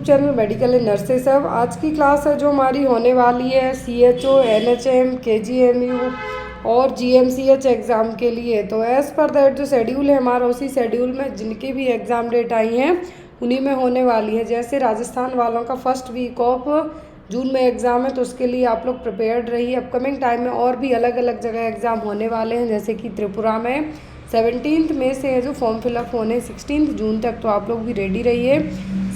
Channel medical and nurses अब आज की क्लास है जो हमारी होने वाली है CHO, NHM, KGMU और GMCH एग्ज़ाम के लिए। तो एज़ पर दैट जो शेड्यूल है हमारा, उसी शेड्यूल में जिनकी भी एग्ज़ाम डेट आई हैं उन्हीं में होने वाली है। जैसे राजस्थान वालों का फर्स्ट वीक ऑफ जून में एग्ज़ाम है, तो उसके लिए आप लोग प्रिपेयर्ड रहिए। अपकमिंग टाइम में और भी अलग अलग जगह एग्ज़ाम होने वाले हैं, जैसे कि त्रिपुरा में 17 मई से है जो फॉर्म फिलअप होने 16 जून तक, तो आप लोग भी रेडी रहिए।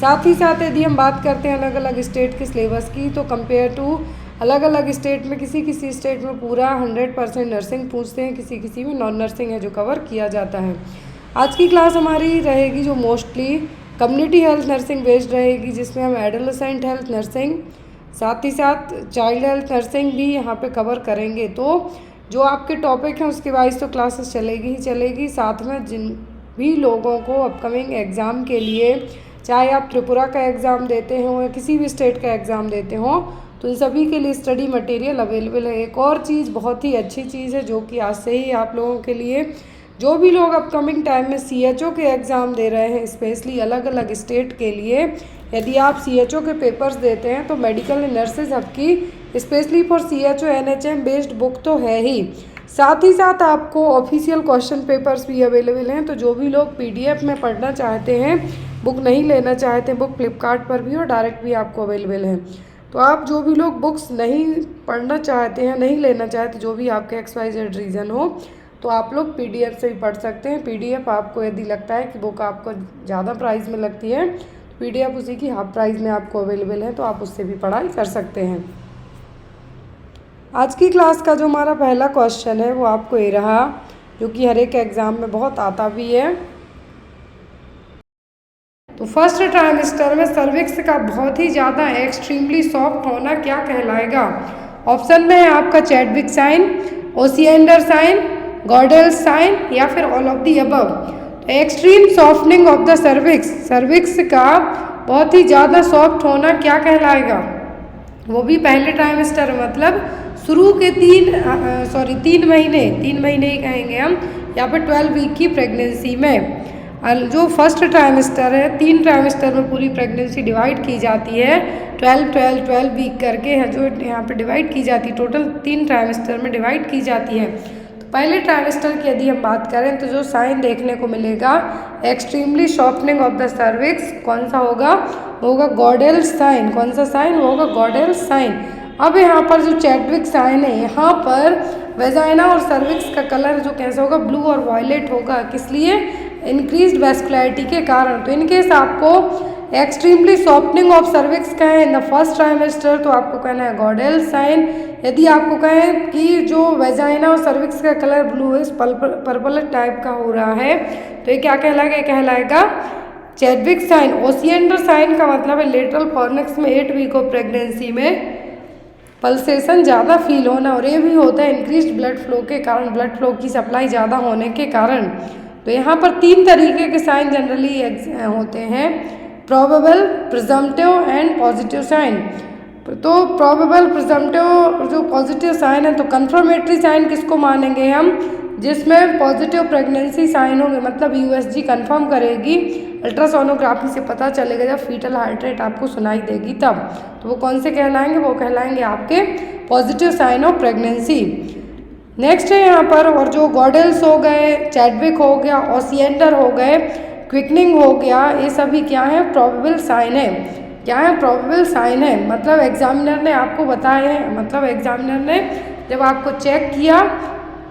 साथ ही साथ यदि हम बात करते हैं अलग अलग स्टेट के सिलेबस की, तो कंपेयर टू अलग अलग स्टेट में किसी किसी स्टेट में पूरा 100% नर्सिंग पूछते हैं, किसी किसी में नॉन नर्सिंग है जो कवर किया जाता है। आज की क्लास हमारी रहेगी जो mostly community health nursing based रहेगी, जिसमें हम एडोलेसेंट हेल्थ नर्सिंग साथ ही साथ चाइल्ड हेल्थ नर्सिंग भी यहाँ पे कवर करेंगे। तो जो आपके टॉपिक हैं उसके वाइज तो क्लासेस चलेगी ही चलेगी। साथ में जिन भी लोगों को अपकमिंग एग्ज़ाम के लिए, चाहे आप त्रिपुरा का एग्ज़ाम देते हो या किसी भी स्टेट का एग्ज़ाम देते हो, तो इन सभी के लिए स्टडी मटेरियल अवेलेबल है। एक और चीज़, बहुत ही अच्छी चीज़ है जो कि आज से ही आप लोगों के लिए, जो भी लोग अपकमिंग टाइम में CHO के एग्ज़ाम दे रहे हैं, स्पेशली अलग अलग स्टेट के लिए, यदि आप CHO के पेपर्स देते हैं तो मेडिकल नर्सेज आपकी specially for CHO NHM based book तो है ही, साथ ही साथ आपको ऑफिशियल क्वेश्चन पेपर्स भी अवेलेबल हैं। तो जो भी लोग PDF में पढ़ना चाहते हैं, बुक नहीं लेना चाहते, बुक फ्लिपकार्ट पर भी और डायरेक्ट भी आपको अवेलेबल है। तो आप जो भी लोग बुक्स नहीं पढ़ना चाहते हैं, नहीं लेना चाहते, जो भी आपके XYZ रीज़न हो, तो आप लोग PDF से भी पढ़ सकते हैं। PDF आपको यदि लगता है कि बुक आपको ज़्यादा प्राइस में लगती है, PDF उसी की हाफ प्राइस में आपको अवेलेबल है, तो आप उससे भी पढ़ाई कर सकते हैं। आज की क्लास का जो हमारा पहला क्वेश्चन है वो आपको ये रहा, जो कि हर एक एग्ज़ाम में बहुत आता भी है। तो फर्स्ट ट्राइमेस्टर में सर्विक्स का बहुत ही ज़्यादा एक्सट्रीमली सॉफ्ट होना क्या कहलाएगा? ऑप्शन में है आपका Chadwick sign, Osiander sign, Goodell sign या फिर ऑल ऑफ दी अबव। तो extreme softening of the cervix का बहुत ही ज़्यादा सॉफ्ट होना क्या कहलाएगा? वो भी पहले ट्राइमेस्टर, मतलब शुरू के 3 महीने ही कहेंगे हम, या फिर 12 वीक की प्रेगनेंसी में। जो फर्स्ट ट्राइमेस्टर है, 3 ट्राइमेस्टर में पूरी प्रेगनेंसी डिवाइड की जाती है, 12 वीक करके है जो यहाँ पे डिवाइड की जाती है, टोटल 3 ट्राइमेस्टर में डिवाइड की जाती है। तो पहले ट्राइमेस्टर की यदि हम बात करें तो जो साइन देखने को मिलेगा extremely shortening of the cervix, कौन सा होगा? वो होगा गॉर्डेल साइन। कौन सा साइन? वो होगा गॉर्डेल साइन। अब यहाँ पर जो चैडविक साइन है, यहाँ पर वेजाइना और सर्विक्स का कलर जो कैसा होगा? ब्लू और वायलेट होगा। किस लिए? इंक्रीज्ड वैस्कुलरिटी के कारण। तो इनकेस आपको एक्सट्रीमली सॉफ्टनिंग ऑफ सर्विक्स कहें इन द फर्स्ट ट्राइमेस्टर, तो आपको कहना है गॉर्डेल साइन। यदि आपको कहें कि जो वेजाइना और सर्विक्स का कलर ब्लू है, पर्पल टाइप का हो रहा है, तो ये क्या कहलाएगा? ये कहलाएगा चैडविक साइन। ओसिएंडर साइन का मतलब है लेटरल फॉर्निक्स में 8 वीक ऑफ प्रेगनेंसी में पल्सेशन ज़्यादा फील होना, और ये भी होता है इंक्रीज्ड ब्लड फ्लो के कारण, ब्लड फ्लो की सप्लाई ज़्यादा होने के कारण। तो यहाँ पर 3 तरीके के साइन जनरली होते हैं, probable, presumptive and positive sign. तो प्रोबेबल, प्रिजम्पटिव जो पॉजिटिव साइन है, तो कंफर्मेटरी साइन किसको मानेंगे हम? जिसमें पॉजिटिव प्रेगनेंसी साइन होंगे, मतलब USG कंफर्म करेगी, अल्ट्रासोनोग्राफी से पता चलेगा, जब फीटल हार्ट रेट आपको सुनाई देगी तब, तो वो कौन से कहलाएंगे? वो कहलाएंगे आपके positive sign of pregnancy. Next है यहाँ पर, और जो गॉर्डेल्स हो गए, चैडविक हो गया, ओसिएंडर हो गए, क्विकनिंग हो गया, ये सभी क्या है? प्रोबेबल साइन है। क्या है? प्रोबेबल साइन है। मतलब एग्जामिनर ने आपको बताया है, मतलब एग्जामिनर ने जब आपको चेक किया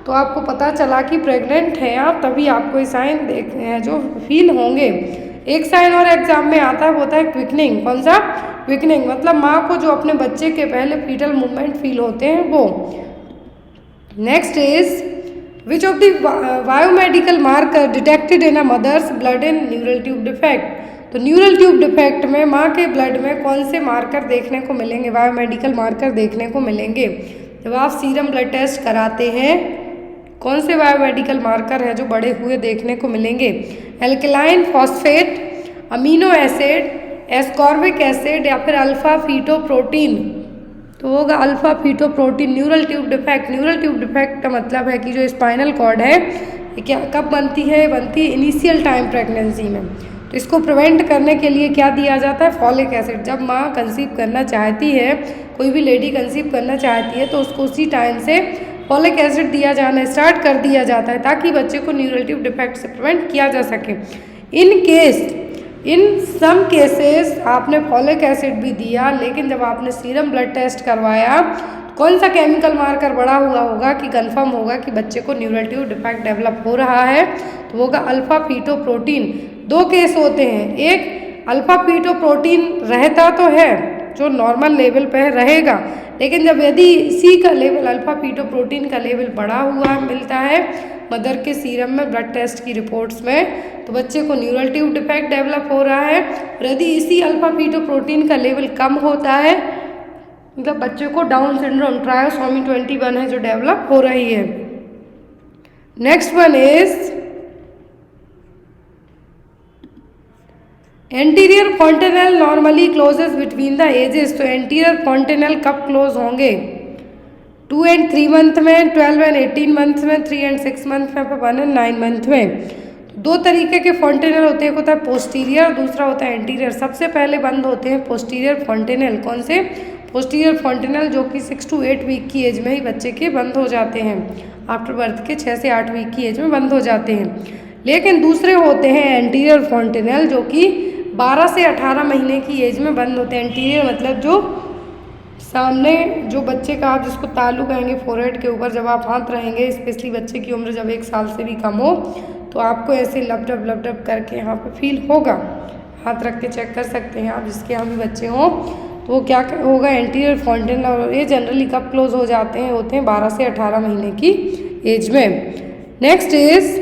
तो आपको पता चला कि प्रेग्नेंट हैं आप, तभी आपको ये साइन जो फील होंगे। एक साइन और एग्जाम में आता है, वो होता है क्विकनिंग। कौन सा? क्विकनिंग, मतलब माँ को जो अपने बच्चे के पहले फीटल मूवमेंट फील होते हैं वो। Next is which of the biomedical marker detected in a mother's blood in neural tube defect. तो न्यूरल ट्यूब डिफेक्ट में माँ के ब्लड में कौन से मार्कर देखने को मिलेंगे? बायोमेडिकल मार्कर देखने को मिलेंगे। जब आप सीरम ब्लड टेस्ट कराते हैं, कौन से बायोमेडिकल मार्कर है जो बढ़े हुए देखने को मिलेंगे? Alkaline phosphate, amino acid, ascorbic acid या फिर अल्फा फीटोप्रोटीन। तो होगा alpha fetoprotein. Neural tube defect, neural tube defect का मतलब है कि जो स्पाइनल कॉर्ड है, ये क्या कब बनती है? बनती है इनिशियल टाइम प्रेगनेंसी में। तो इसको प्रिवेंट करने के लिए क्या दिया जाता है? Folic acid. जब माँ कंसीव करना चाहती है, कोई भी लेडी कंसीव करना चाहती है, तो उसको उसी टाइम से फॉलिक एसिड दिया जाना स्टार्ट कर दिया जाता है ताकि बच्चे को न्यूरल डिफेक्ट से प्रिवेंट किया जा सके। इन सम केसेस आपने फॉलिक एसिड भी दिया, लेकिन जब आपने सीरम ब्लड टेस्ट करवाया, कौन सा केमिकल मार्कर बड़ा हुआ होगा कि कंफर्म होगा कि बच्चे को न्यूरल डिफेक्ट डेवलप हो रहा है? तो होगा अल्फा फीटोप्रोटीन। 2 केस होते हैं, एक अल्फा फीटोप्रोटीन रहता तो है जो नॉर्मल लेवल पे रहेगा, लेकिन जब यदि इसी का लेवल अल्फा फीटोप्रोटीन का लेवल बढ़ा हुआ मिलता है मदर के सीरम में ब्लड टेस्ट की रिपोर्ट्स में, तो बच्चे को न्यूरल ट्यूब डिफेक्ट डेवलप हो रहा है। और यदि इसी अल्फा फीटोप्रोटीन का लेवल कम होता है, मतलब बच्चे को डाउन सिंड्रोम ट्रायोसोमी 21 है जो डेवलप हो रही है। Next one is anterior fontanel normally closes between the ages. तो एंटीरियर फॉन्टेनल कब क्लोज होंगे? 2 and 3 मंथ में, 12 and 18 मंथ में, 3 and 6 मंथ में, 1 and 9 मंथ में। तो 2 तरीके के फॉन्टेनल होते हैं, एक होता है पोस्टीरियर, दूसरा होता है एंटीरियर। सबसे पहले बंद होते हैं पोस्टीरियर फॉन्टेनल। कौन से? पोस्टीरियर फॉन्टेनल, जो कि 6 to 8 वीक की एज में ही बच्चे के बंद हो जाते हैं, आफ्टर बर्थ के 6 से 8 वीक की एज में बंद हो जाते हैं। लेकिन दूसरे होते हैं एंटीरियर फॉन्टेनल, जो कि 12 से 18 महीने की एज में बंद होते हैं। एंटीरियर मतलब जो सामने जो बच्चे का, आप जिसको तालू कहेंगे, फोरहेड के ऊपर जब आप हाथ रहेंगे, स्पेशली बच्चे की उम्र जब 1 साल से भी कम हो, तो आपको ऐसे लपटप करके यहाँ पे फील होगा। हाथ रख के चेक कर सकते हैं आप, जिसके यहाँ भी बच्चे हों, तो वो क्या होगा? Anterior fontanelle. और ये जनरली कब क्लोज हो जाते हैं? होते हैं 12 से 18 महीने की एज में। Next is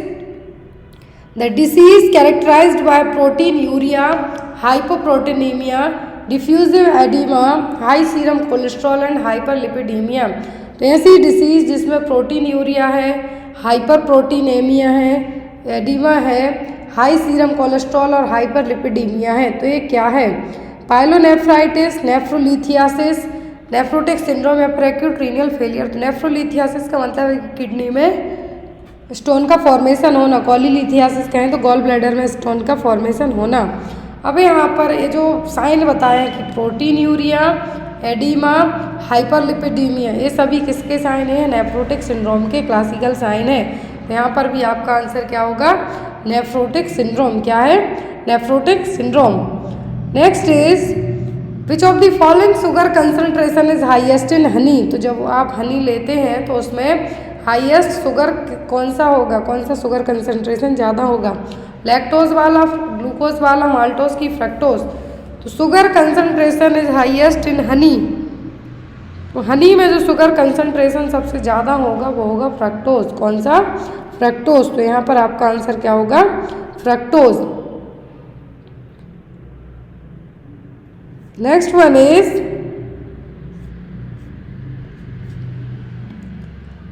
the disease characterised by proteinuria, hypoproteinaemia, diffusive oedema, high serum cholesterol and hyperlipidaemia. तो ऐसी डिसीज जिसमें प्रोटीनयूरिया है, हाइपर प्रोटीनेमिया है, एडिमा है, हाई सीरम कोलेस्ट्रॉल और हाइपरलिपिडीमिया है। तो ये क्या है? पाइलोनेफ्राइटिस, नेफ्रोलिथियासिस, नेफ्रोटिक सिंड्रोम या फिर एक्यूट रीनल फेलियर। तो नेफ्रोलिथियासिस का मतलब है कि किडनी में स्टोन का फॉर्मेशन होना, कॉलीलिथियासिस कहें तो गॉल ब्लैडर में स्टोन का फॉर्मेशन होना। अब यहाँ पर ये जो साइन बताए हैं कि प्रोटीनयूरिया, एडिमा, हाइपरलिपिडीमिया, ये सभी किसके साइन हैं? नेफ्रोटिक सिंड्रोम के क्लासिकल साइन है। तो यहाँ पर भी आपका आंसर क्या होगा? Nephrotic syndrome. क्या है? Nephrotic syndrome. Next is which of the following sugar concentration is highest in Honey. तो जब आप हनी लेते हैं तो उसमें हाईएस्ट शुगर कौन सा होगा? कौन सा शुगर कंसंट्रेशन ज़्यादा होगा? लैक्टोज वाला, ग्लूकोज वाला, माल्टोज की फ्रक्टोज। तो sugar concentration is highest in Honey. तो हनी में जो शुगर कंसंट्रेशन सबसे ज़्यादा होगा वो होगा फ्रक्टोज। कौन सा? फ्रक्टोज। तो यहाँ पर आपका आंसर क्या होगा? Fructose. Next one is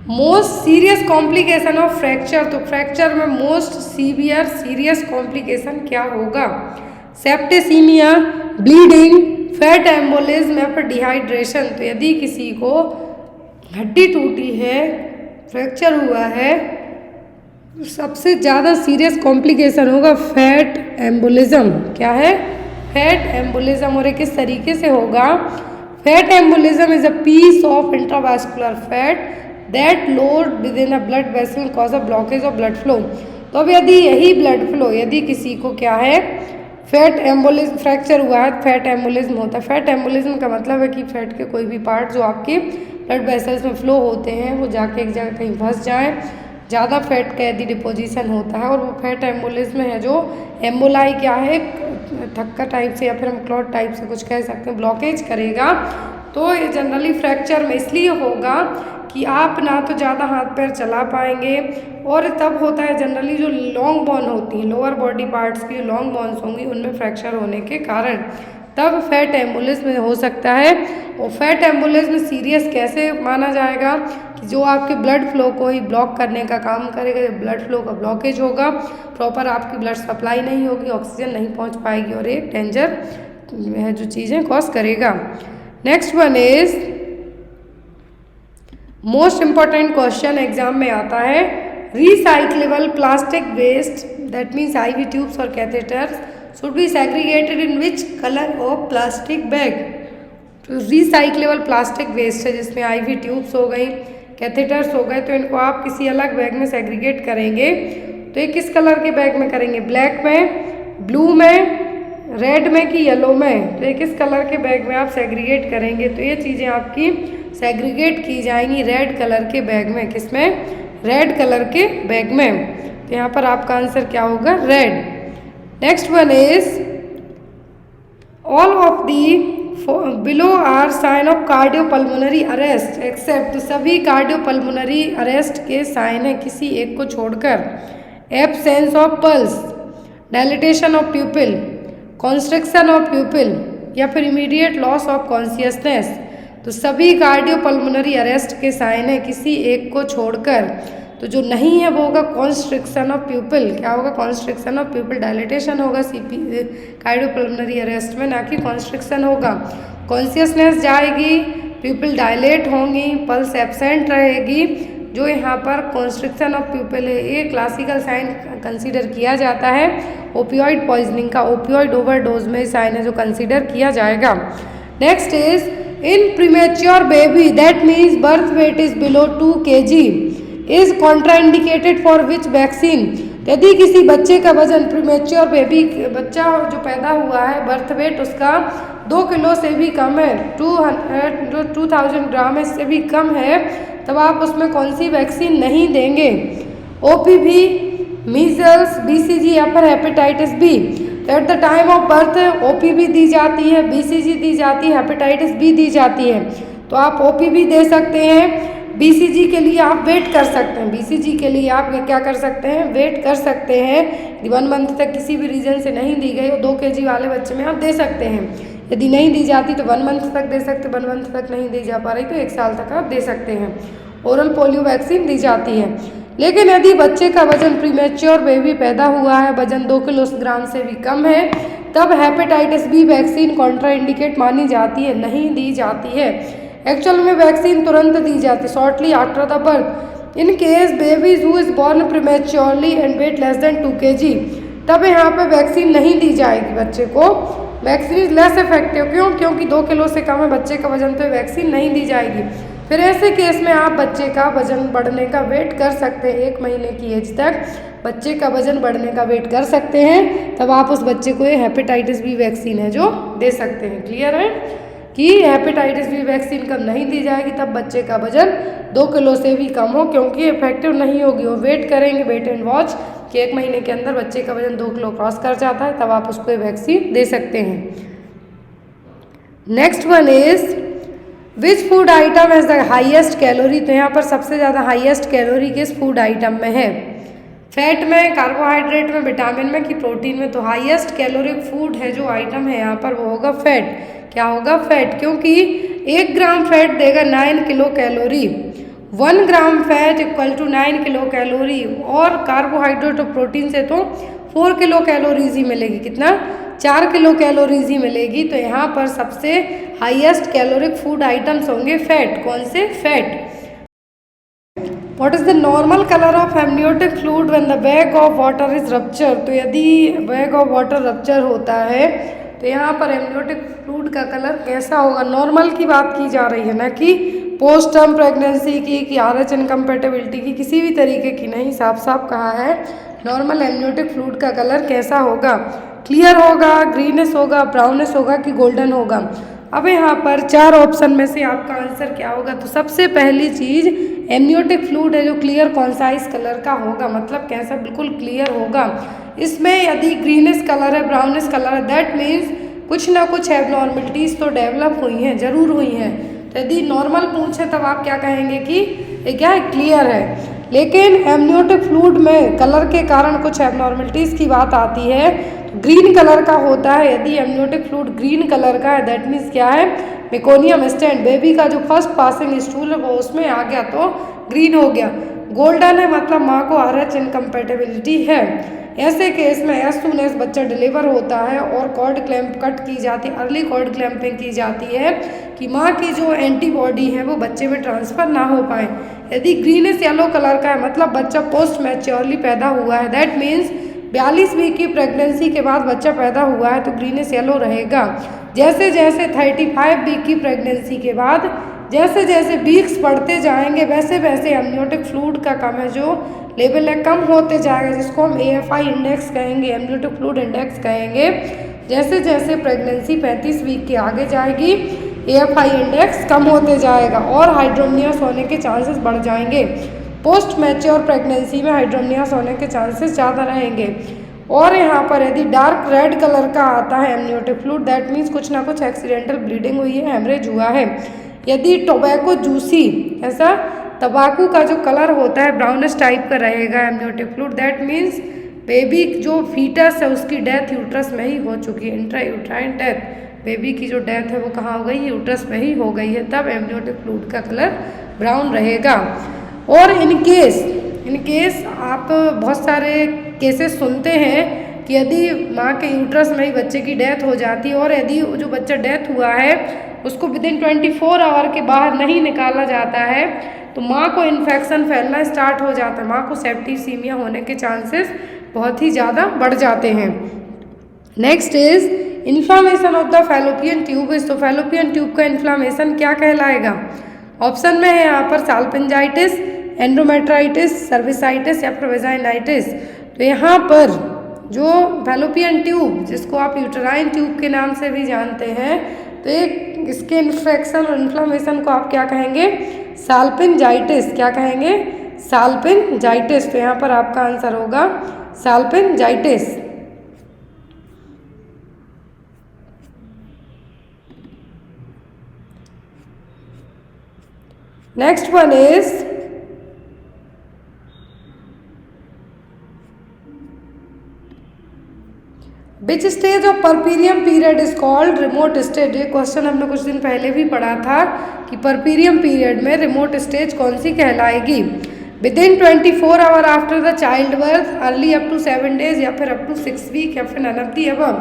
most serious complication of fracture. तो फ्रैक्चर में मोस्ट सीवियर सीरियस कॉम्प्लिकेशन क्या होगा? सेप्टिसीमिया, ब्लीडिंग, फैट एम्बोलिज्म या फिर डिहाइड्रेशन। तो यदि किसी को हड्डी टूटी है, फ्रैक्चर हुआ है, तो सबसे ज़्यादा सीरियस कॉम्प्लिकेशन होगा फैट एम्बोलिज्म। क्या है? Fat embolism. और ये किस तरीके से होगा? Fat embolism is a piece of intravascular fat that load within a blood vessel cause a blockage of blood flow. तो अब यदि यही ब्लड फ्लो, यदि किसी को क्या है, फैट एम्बोलिज्म, फ्रैक्चर हुआ है, फैट एम्बोलिज्म होता है। फैट एम्बोलिज्म का मतलब है कि फैट के कोई भी पार्ट जो आपके ब्लड वेसल्स में फ्लो होते हैं वो जाके एक जगह कहीं फंस जाए, ज़्यादा फैट का यदि डिपोजिशन होता है, और वो फैट एम्बोलिज्म है जो एम्बोलाई क्या है, थक्का टाइप से या फिर हम क्लॉट टाइप से कुछ कह सकते हैं, ब्लॉकेज करेगा। तो ये जनरली फ्रैक्चर में इसलिए होगा कि आप ना तो ज़्यादा हाथ पैर चला पाएंगे, और तब होता है जनरली जो लॉन्ग बोन होती हैं, लोअर बॉडी पार्ट्स की जो लॉन्ग बोन्स होंगी उनमें फ्रैक्चर होने के कारण तब फैट एम्बोलिज्म हो सकता है। और फैट एम्बोलिज्म सीरियस कैसे माना जाएगा? कि जो आपके ब्लड फ्लो को ही ब्लॉक करने का काम करेगा, जब ब्लड फ्लो का ब्लॉकेज होगा, प्रॉपर आपकी ब्लड सप्लाई नहीं होगी, ऑक्सीजन नहीं पहुँच पाएगी, और एक डेंजर जो चीज़ें कॉज करेगा। Next one is most important question exam में आता है, recyclable plastic waste that means IV tubes और catheters should be segregated in which colour of plastic bag. तो रिसाइक्लेबल प्लास्टिक वेस्ट है जिसमें IV ट्यूब्स हो गई, कैथेटर्स हो गए, तो इनको आप किसी अलग बैग में सेग्रीगेट करेंगे। तो ये किस कलर के बैग में करेंगे, ब्लैक में, ब्लू में, रेड में कि येलो में। तो ये किस कलर के बैग में आप सेग्रीगेट करेंगे, तो ये चीज़ें आपकी सेग्रीगेट की जाएंगी रेड कलर के बैग में। किसमें, रेड कलर के बैग में। तो यहाँ पर आपका आंसर क्या होगा, red. Next one is all of the below are sign of cardiopulmonary arrest except. तो सभी कार्डियोपल्मोनरी अरेस्ट के साइन है किसी एक को छोड़कर। Absence of pulse, dilatation of प्यूपिल, constriction of प्यूपिल या फिर इमीडिएट लॉस ऑफ कॉन्शियसनेस। तो सभी कार्डियोपल्मोनरी अरेस्ट के साइन है किसी एक को छोड़कर। तो जो नहीं है वो होगा कॉन्स्ट्रिक्शन ऑफ प्यूपिल। क्या होगा, कॉन्स्ट्रिक्शन ऑफ प्यूपिल। डायलिटेशन होगा कार्डियोपल्मोनरी अरेस्ट में, ना कि कॉन्स्ट्रिक्शन होगा। कॉन्शियसनेस जाएगी, प्यूपिल डायलेट होंगी, पल्स एब्सेंट रहेगी। जो यहाँ पर कॉन्स्ट्रिक्शन ऑफ प्यूपिल है ये क्लासिकल साइन कंसीडर किया जाता है ओपियोइड पॉइजनिंग का। ओपियोइड ओवरडोज में साइन है जो कंसीडर किया जाएगा। Next is in premature baby that means birth weight is below 2 kg is contraindicated for which vaccine. यदि किसी बच्चे का वजन प्रीमेच्योर बेबी बच्चा जो पैदा हुआ है बर्थ वेट उसका 2 किलो से भी कम है, 2000 ग्राम इससे भी कम है, तब आप उसमें कौन सी वैक्सीन नहीं देंगे। OPV, मीजल्स, BCG या फिर hepatitis B। At the time of birth OPV दी जाती है, BCG दी जाती है, हेपेटाइटिस B दी जाती है। तो आप OPV दे सकते हैं। BCG के लिए आप वेट कर सकते हैं। BCG के लिए आप क्या कर सकते हैं, वेट कर सकते हैं। 1 मंथ तक किसी भी रीजन से नहीं दी गई 2 kg वाले बच्चे में आप दे सकते हैं। यदि नहीं दी जाती तो 1 मंथ तक दे सकते, 1 मंथ तक नहीं दी जा पा रही तो 1 साल तक आप दे सकते हैं। ओरल पोलियो वैक्सीन दी जाती है। लेकिन यदि बच्चे का वजन प्रीमेच्योर बेबी पैदा हुआ है, वजन 2 किलोग्राम से भी कम है, तब हेपेटाइटिस B वैक्सीन कॉन्ट्राइंडिकेट मानी जाती है, नहीं दी जाती है। एक्चुअल में वैक्सीन तुरंत दी जाती है, shortly after the birth. In case babies who is born prematurely and weight less than 2 kg, तब यहाँ पे वैक्सीन नहीं दी जाएगी बच्चे को। वैक्सीन इज लेस इफेक्टिव, क्यों, क्योंकि 2 किलो से कम है बच्चे का वजन, तो वैक्सीन नहीं दी जाएगी। फिर ऐसे केस में आप बच्चे का वजन बढ़ने का वेट कर सकते हैं, 1 महीने की एज तक बच्चे का वजन बढ़ने का वेट कर सकते हैं, तब आप उस बच्चे को ये हेपेटाइटिस B वैक्सीन है जो दे सकते हैं। क्लियर है कि हेपेटाइटिस B वैक्सीन कब नहीं दी जाएगी, तब बच्चे का वजन 2 किलो से भी कम हो, क्योंकि इफेक्टिव नहीं होगी। वो वेट करेंगे, वेट एंड वॉच कि 1 महीने के अंदर बच्चे का वजन 2 किलो क्रॉस कर जाता है, तब आप उसको ये वैक्सीन दे सकते हैं। Next one is which food item has the highest calorie. तो यहाँ पर सबसे ज़्यादा हाईएस्ट कैलोरी किस फूड आइटम में है, फैट में, कार्बोहाइड्रेट में, विटामिन में कि प्रोटीन में। तो हाईएस्ट कैलोरिक फूड है जो आइटम है यहाँ पर वो होगा फैट। क्या होगा, फैट, क्योंकि 1 ग्राम फैट देगा 9 kilo calorie. 1 gram fat equal to 9 kilo calorie. और कार्बोहाइड्रेट और प्रोटीन से तो 4 किलो कैलोरीज ही मिलेगी। कितना, 4 किलो कैलोरीज ही मिलेगी। तो यहाँ पर सबसे हाईएस्ट कैलोरिक फूड आइटम्स होंगे फैट। कौन से, fat. What is the normal color of amniotic fluid when the bag of water is ruptured। तो यदि बैग ऑफ वाटर रप्चर होता है तो यहाँ पर एमनियोटिक फ्लूइड का कलर कैसा होगा। नॉर्मल की बात की जा रही है ना कि पोस्ट टर्म प्रेगनेंसी की, कि RH इनकम्पेटेबिलिटी की, किसी भी तरीके की नहीं, साफ साफ कहा है नॉर्मल एमनियोटिक फ्लूइड का कलर कैसा होगा, क्लियर होगा, ग्रीनिश होगा, ब्राउनिश होगा कि गोल्डन होगा। अब यहाँ पर 4 ऑप्शन में से आपका आंसर क्या होगा। तो सबसे पहली चीज़ एमनियोटिक फ्लूइड है जो क्लियर कॉन्साइज कलर का होगा, मतलब कैसा, बिल्कुल क्लियर होगा। इसमें यदि ग्रीनिश कलर है, ब्राउनिश कलर है, दैट मीन्स कुछ ना कुछ एबनॉर्मलिटीज़ तो डेवलप हुई हैं, ज़रूर हुई हैं। तो यदि नॉर्मल पूछे तब आप क्या कहेंगे कि ये क्या है, क्लियर है। लेकिन एमनियोटिक फ्लूइड में कलर के कारण कुछ एबनॉर्मलिटीज़ की बात आती है, ग्रीन कलर का होता है। यदि एमनियोटिक फ्लूइड ग्रीन कलर का है दैट मीन्स क्या है, मेकोनियम स्टैंड, बेबी का जो फर्स्ट पासिंग स्टूल है वो उसमें आ गया तो ग्रीन हो गया। गोल्डन है मतलब माँ को RH इनकम्पेटेबिलिटी है। ऐसे केस में एज सून एज बच्चा डिलीवर होता है और कॉर्ड क्लैंप कट की जाती है, अर्ली कॉर्ड क्लैंपिंग की जाती है कि माँ की जो एंटीबॉडी है वो बच्चे में ट्रांसफ़र ना हो पाए। यदि ग्रीनिश येलो कलर का है मतलब बच्चा पोस्ट मैच्योरली पैदा हुआ है, दैट मीन्स 42 वीक की प्रेगनेंसी के बाद बच्चा पैदा हुआ है तो ग्रीनिश येलो रहेगा। जैसे जैसे 35 वीक की प्रेगनेंसी के बाद जैसे जैसे वीक्स बढ़ते जाएंगे वैसे वैसे एमनियोटिक फ्लूइड का कम है जो लेवल है कम होते जाएगा, जिसको हम AFI इंडेक्स कहेंगे, एमनियोटिक फ्लूइड इंडेक्स कहेंगे। जैसे जैसे प्रेगनेंसी 35 वीक के आगे जाएगी AFI इंडेक्स कम होते जाएगा और हाइड्रोनियस होने के चांसेस बढ़ जाएंगे। पोस्ट मैच्योर प्रेगनेंसी में हाइड्रोनियस होने के चांसेस ज़्यादा रहेंगे। और यहाँ पर यदि डार्क रेड कलर का आता है एमनियोटिक फ्लूइड, दैट मीन्स कुछ ना कुछ एक्सीडेंटल ब्लीडिंग हुई है, हेमरेज हुआ है। यदि टोबैको जूसी, ऐसा तंबाकू का जो कलर होता है ब्राउनिश टाइप का रहेगा amniotic fluid, that means baby जो फीटस है उसकी डेथ यूट्रस में ही हो चुकी है। इंट्रा यूट्राइन डेथ, बेबी की जो डेथ है वो कहाँ हो गई, यूट्रस में ही हो गई है, तब एमनियोटिक फ्लूइड का कलर ब्राउन रहेगा। और इन केस आप बहुत सारे केसेस सुनते हैं कि यदि माँ के यूट्रस में ही बच्चे की डेथ हो जाती है और यदि जो बच्चा डेथ हुआ है उसको विदिन 24 आवर के बाहर नहीं निकाला जाता है तो माँ को इन्फेक्शन फैलना स्टार्ट हो जाता है, माँ को सेप्टिसीमिया होने के चांसेस बहुत ही ज़्यादा बढ़ जाते हैं। Next is inflammation of the fallopian tube. तो फैलोपियन ट्यूब का इन्फ्लामेशन क्या कहलाएगा? ऑप्शन में है यहाँ पर साल्पिंजाइटिस, एंडोमेट्राइटिस, सर्विसाइटिस या फिर वेजाइनाइटिस। तो यहाँ पर जो फैलोपियन ट्यूब जिसको आप यूटेराइन ट्यूब के नाम से भी जानते हैं, तो एक इसके इन्फेक्शन और इन्फ्लामेशन को आप क्या कहेंगे? साल्पिंजाइटिस। क्या कहेंगे? साल्पिंजाइटिस। तो यहाँ पर आपका आंसर होगा salpingitis. Next one is which stage of puerperium period is called remote stage. ये क्वेश्चन हमने कुछ दिन पहले भी पढ़ा था कि परपीरियम पीरियड में रिमोट स्टेज कौन सी कहलाएगी? Within 24 hour after the child birth, early up to 7 days या फिर अप टू 6 वीक या फिर none of the above.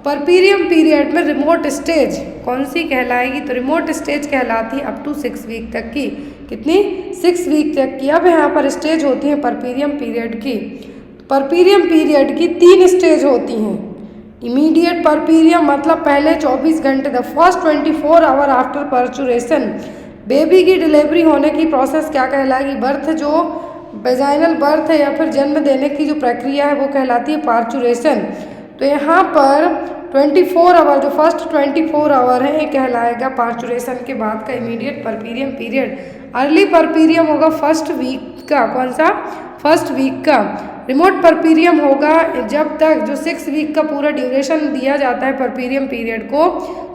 Puerperium period में रिमोट स्टेज कौन सी कहलाएगी? तो रिमोट स्टेज कहलाती है अप टू 6 वीक तक की। कितनी? 6 वीक तक की। अब यहाँ पर स्टेज होती है परपीरियम पीरियड की। परपीरियम पीरियड की 3 स्टेज होती हैं। इमीडिएट परपीरियम मतलब पहले 24 घंटे, the first 24 hour after पर्चुरेशन। Baby की डिलीवरी होने की प्रोसेस क्या कहलाएगी? बर्थ, जो वेजाइनल बर्थ है या फिर जन्म देने की जो प्रक्रिया है वो कहलाती है पार्चुरेशन। तो यहाँ पर 24 आवर, जो फर्स्ट 24 आवर है ये कहलाएगा पार्चुरेशन के बाद का immediate puerperium period. Early puerperium होगा फर्स्ट वीक का। कौन सा? फर्स्ट वीक का। रिमोट परपीरियम होगा जब तक जो 6 वीक का पूरा ड्यूरेशन दिया जाता है परपीरियम पीरियड को,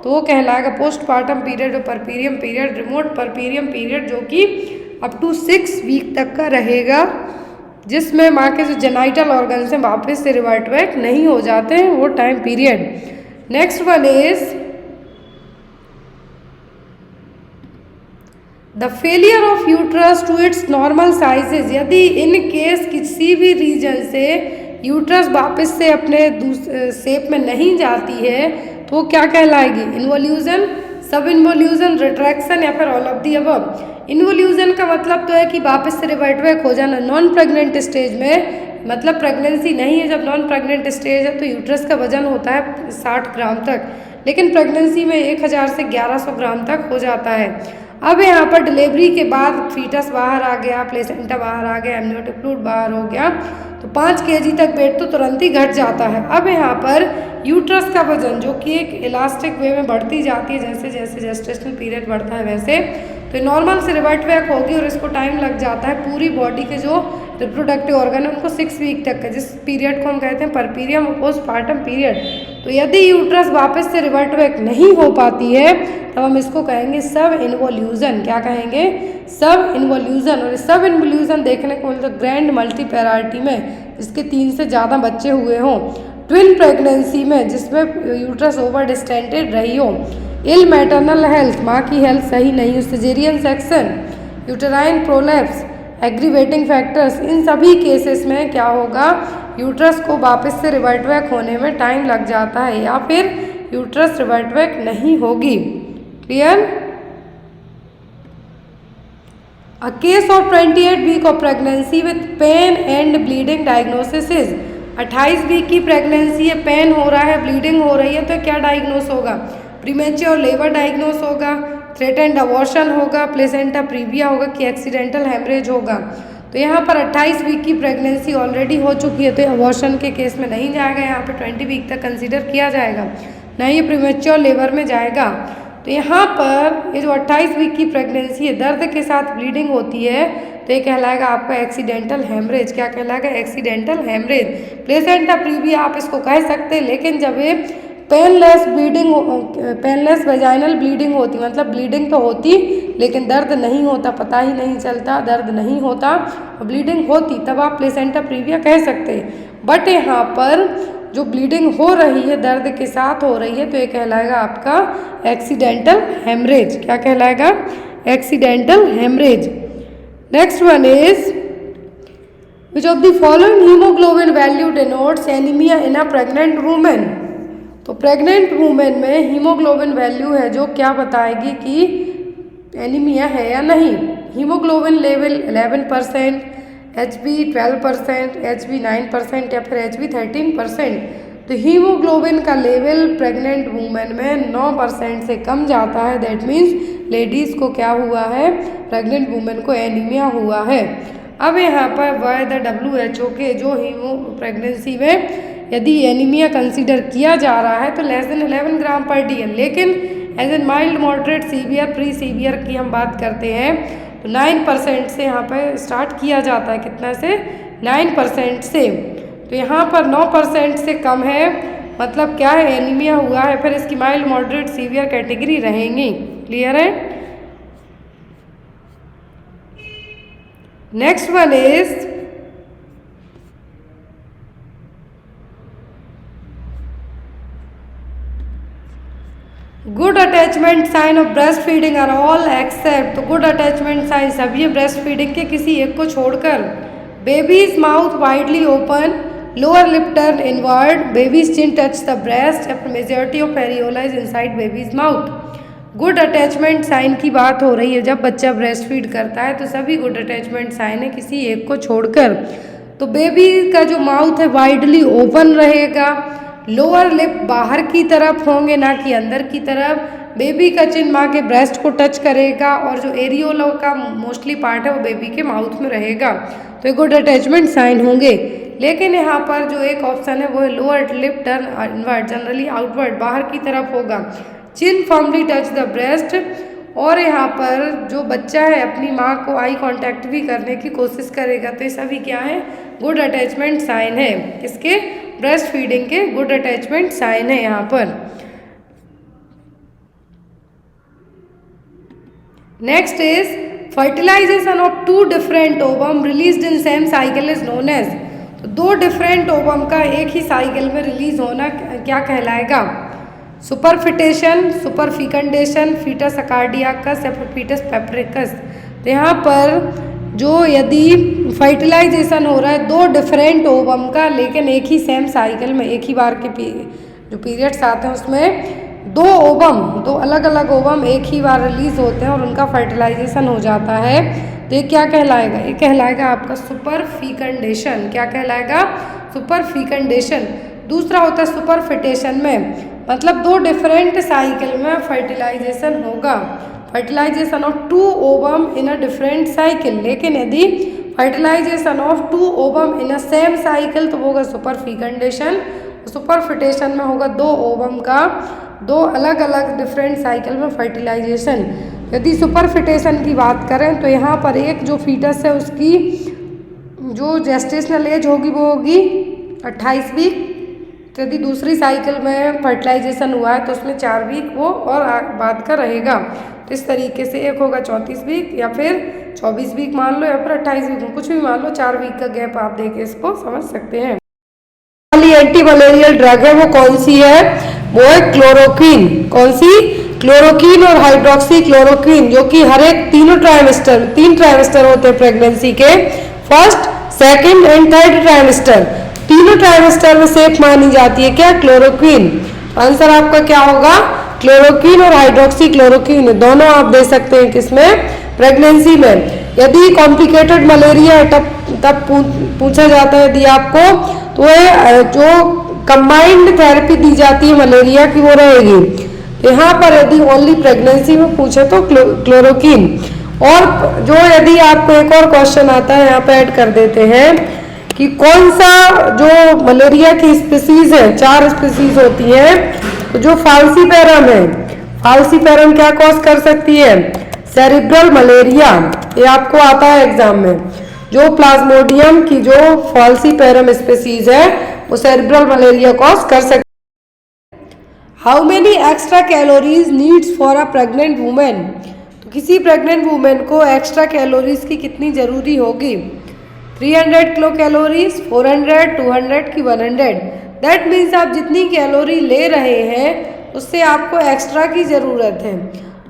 तो वो कहलाएगा पोस्टपार्टम पीरियड और puerperium period. Remote puerperium period जो कि अप टू 6 वीक तक का रहेगा, जिसमें माँ के जो जेनाइटल ऑर्गन्स हैं वापस से रिवर्ट बैक नहीं हो जाते हैं, वो time period. Next one is the failure of uterus to its normal sizes. यदि इन केस किसी भी रीजन से यूट्रस वापस से अपने शेप में नहीं जाती है तो वो क्या कहलाएगी? इन्वोल्यूजन, सब इन्वोल्यूजन, रिट्रैक्शन या फिर all of the above. Involution का मतलब तो है कि वापस से रिवर्ट बैक हो जाना। नॉन प्रेग्नेंट स्टेज में, मतलब प्रेगनेंसी नहीं है, जब नॉन प्रेग्नेंट स्टेज है तो यूट्रस का वजन होता है 60 ग्राम तक, लेकिन प्रेगनेंसी में 1000 से 1100 ग्राम तक हो जाता है। अब यहाँ पर डिलीवरी के बाद फीटस बाहर आ गया, प्लेसेंटा बाहर आ गया, एमनियोटिक फ्लूइड बाहर हो गया, तो 5 kg तक वेट तो तुरंत ही घट जाता है। अब यहाँ पर यूट्रस का वजन जो कि एक इलास्टिक वे में बढ़ती जाती है, जैसे जैसे जेस्टेशनल पीरियड बढ़ता है वैसे, तो नॉर्मल से रिवर्ट बैक होगी और इसको टाइम लग जाता है। पूरी बॉडी के जो रिप्रोडक्टिव ऑर्गन है उनको 6 वीक तक का, जिस पीरियड को हम कहते हैं परपीरियम और पोस्टपार्टम पीरियड। तो यदि यूट्रस वापस से रिवर्ट बैक नहीं हो पाती है तब हम इसको कहेंगे सब इन्वोल्यूजन। क्या कहेंगे? सब इन्वोल्यूजन। और सब इन्वोल्यूजन देखने को मिलता है ग्रैंड मल्टीपैरारिटी में, जिसके 3 से ज़्यादा बच्चे हुए हों। ट्विन प्रेगनेंसी में जिसमें यूट्रस ओवर डिस्टेंटेड रही हो। इल मैटरनल हेल्थ, माँ की हेल्थ सही नहीं हो। Caesarean section, uterine prolapse, aggravating factors, इन सभी केसेस में क्या होगा? यूट्रस को वापस से रिवर्ट बैक होने में टाइम लग जाता है या फिर यूट्रस रिवर्ट बैक नहीं होगी। Clear? A case of 28 week of pregnancy with pain and bleeding diagnosis is 28 week की प्रेगनेंसी है, पेन हो रहा है, ब्लीडिंग हो रही है, तो क्या डायग्नोस होगा? प्रीमेच्योर लेबर डायग्नोस होगा, थ्रेटेंड अबॉर्शन होगा, प्लेसेंटा प्रीविया होगा कि एक्सीडेंटल हेमरेज होगा। तो यहाँ पर 28 वीक की प्रेगनेंसी ऑलरेडी हो चुकी है, तो अबॉर्शन के केस में नहीं जाएगा, यहाँ पे 20 वीक तक कंसीडर किया जाएगा, ना ये प्रीमेच्योर लेबर में जाएगा। तो यहाँ पर ये जो 28 वीक की प्रेगनेंसी है, दर्द के साथ ब्लीडिंग होती है, तो ये कहलाएगा आपका एक्सीडेंटल हेमरेज। क्या कहलाएगा? Accidental haemorrhage. प्लेसेंटा प्रीविया आप इसको कह सकते हैं, लेकिन जब ये painless bleeding, painless vaginal bleeding होती, मतलब ब्लीडिंग तो होती लेकिन दर्द नहीं होता, पता ही नहीं चलता, दर्द नहीं होता, ब्लीडिंग होती, तब आप प्लेसेंटा प्रीविया कह सकते हैं। बट यहाँ पर जो ब्लीडिंग हो रही है, दर्द के साथ हो रही है, तो ये कहलाएगा आपका एक्सीडेंटल हेमरेज। क्या कहलाएगा? Accidental haemorrhage. Next one is which of the following haemoglobin value denotes anaemia in a pregnant women. तो प्रेग्नेंट वुमेन में हीमोग्लोबिन वैल्यू है जो क्या बताएगी कि एनीमिया है या नहीं। हीमोग्लोबिन लेवल 11%, HB 12%, HB 9% या फिर HB 13%। तो हीमोग्लोबिन का लेवल प्रेग्नेंट वुमेन में 9% से कम जाता है, दैट मीन्स लेडीज़ को क्या हुआ है? प्रेग्नेंट वुमेन को एनीमिया हुआ है। अब यहाँ पर बाय द WHO के जो प्रेगनेंसी में यदि एनीमिया कंसीडर किया जा रहा है तो लेस देन 11 ग्राम पर DL, लेकिन as an mild moderate severe pre severe की हम बात करते हैं तो 9% से यहाँ पर स्टार्ट किया जाता है। कितना से? 9% से। तो यहाँ पर 9% से कम है, मतलब क्या है? एनीमिया हुआ है, फिर इसकी माइल्ड मॉडरेट सीवियर कैटेगरी रहेंगी। क्लियर है? Next one is good attachment sign of breast feeding are all except. तो गुड अटैचमेंट साइन सभी ब्रेस्ट फीडिंग के किसी एक को छोड़कर। Baby's mouth widely open, lower lip turn inward, baby's chin touch the breast, majority of areola is inside baby's mouth. Good attachment sign की बात हो रही है, जब बच्चा ब्रेस्ट फीड करता है तो सभी गुड अटैचमेंट साइन है किसी एक को छोड़कर। तो बेबी का जो माउथ है वाइडली ओपन रहेगा, लोअर लिप बाहर की तरफ होंगे ना कि अंदर की तरफ, बेबी का चिन माँ के ब्रेस्ट को टच करेगा और जो एरियोला का मोस्टली पार्ट है वो बेबी के माउथ में रहेगा, तो ये गुड अटैचमेंट साइन होंगे। लेकिन यहाँ पर जो एक ऑप्शन है वो है lower lip turn inward, generally outward बाहर की तरफ होगा, चिन फर्मली टच द ब्रेस्ट, और यहाँ पर जो बच्चा है अपनी माँ को आई कांटेक्ट भी करने की कोशिश करेगा। तो ये सभी क्या है? गुड अटैचमेंट साइन है। किसके? ब्रेस्ट फीडिंग के गुड अटैचमेंट साइन है यहाँ पर। Next is fertilization of 2 different ovum released in same cycle is known as. तो 2 डिफरेंट ओवम का एक ही साइकिल में रिलीज होना क्या कहलाएगा? सुपरफिटेशन, सुपरफिकेंडेशन, फीटस अकार्डियाकस या फिर फीटस पेपरिकस। तो यहाँ पर जो यदि फर्टिलाइजेशन हो रहा है 2 डिफरेंट ओवम का, लेकिन एक ही सेम साइकिल में एक ही बार के जो पीरियड्स आते हैं उसमें 2 ओवम, 2 अलग अलग ओवम एक ही बार रिलीज होते हैं और उनका फर्टिलाइजेशन हो जाता है, तो ये क्या कहलाएगा? ये कहलाएगा आपका सुपरफिकेंडेशन। क्या कहलाएगा? सुपरफिकेंडेशन। दूसरा होता है सुपरफिटेशन में, मतलब 2 डिफरेंट साइकिल में फर्टिलाइजेशन होगा, fertilization of 2 ovum in a different cycle. लेकिन यदि fertilization of 2 ovum in a same cycle तो वो होगा सुपरफिकेंडेशन। सुपरफिटेशन में होगा 2 ओवम का 2 अलग अलग डिफरेंट साइकिल में फर्टिलाइजेशन। यदि सुपरफिटेशन की बात करें तो यहाँ पर एक जो फीटस है उसकी जो जेस्टेशनल एज होगी वो होगी 28 वीक। तो यदि दूसरी साइकिल में फर्टिलाइजेशन हुआ है तो उसमें 4 वीक वो और बाद का रहेगा। तो इस तरीके से एक होगा 34 वीक या फिर 24 वीक मान लो या फिर 28 वीक, कुछ भी मान लो, 4 वीक का गैप आप देके इसको समझ सकते हैं। एंटी मलेरियल ड्रग है वो कौन सी है? वो है क्लोरोक्वीन। कौन सी? क्लोरोक्वीन और हाइड्रोक्सी क्लोरोक्वीन, जो कि हर एक 3 ट्राइमेस्टर होते हैं प्रेगनेंसी के, first, second and third trimester. 3 trimester में सेफ मानी जाती है क्या? क्लोरोक्वीन। आंसर आपका क्या होगा? क्लोरोक्वीन और हाइड्रोक्सी क्लोरोक्वीन, दोनों आप दे सकते हैं किसमें? प्रेगनेंसी में। यदि कॉम्प्लिकेटेड मलेरिया है तब पूछा जाता है यदि आपको, तो जो कंबाइंड थेरेपी दी जाती है मलेरिया की वो रहेगी। यहाँ पर यदि ओनली प्रेगनेंसी में पूछे तो क्लोरोक्वीन। और जो यदि आपको एक और क्वेश्चन आता है यहाँ पे ऐड कर देते हैं कि कौन सा जो मलेरिया की स्पीसीज है, 4 स्पीसीज होती है, तो जो फाल्सीपेरम है, फाल्सीपेरम क्या कॉज कर सकती है? सेरिब्रल मलेरिया, ये आपको आता है एग्जाम में। जो प्लाज्मोडियम की जो फाल्सीपेरम स्पीसीज है वो सेरिब्रल मलेरिया कॉज कर सकती है। How many extra calories needs for a pregnant women, तो किसी प्रेग्नेंट वुमेन को एक्स्ट्रा कैलोरीज की कितनी जरूरी होगी? 300 किलो कैलोरीज, 400, 200 की 100। दैट मीन्स आप जितनी कैलोरी ले रहे हैं उससे आपको एक्स्ट्रा की ज़रूरत है,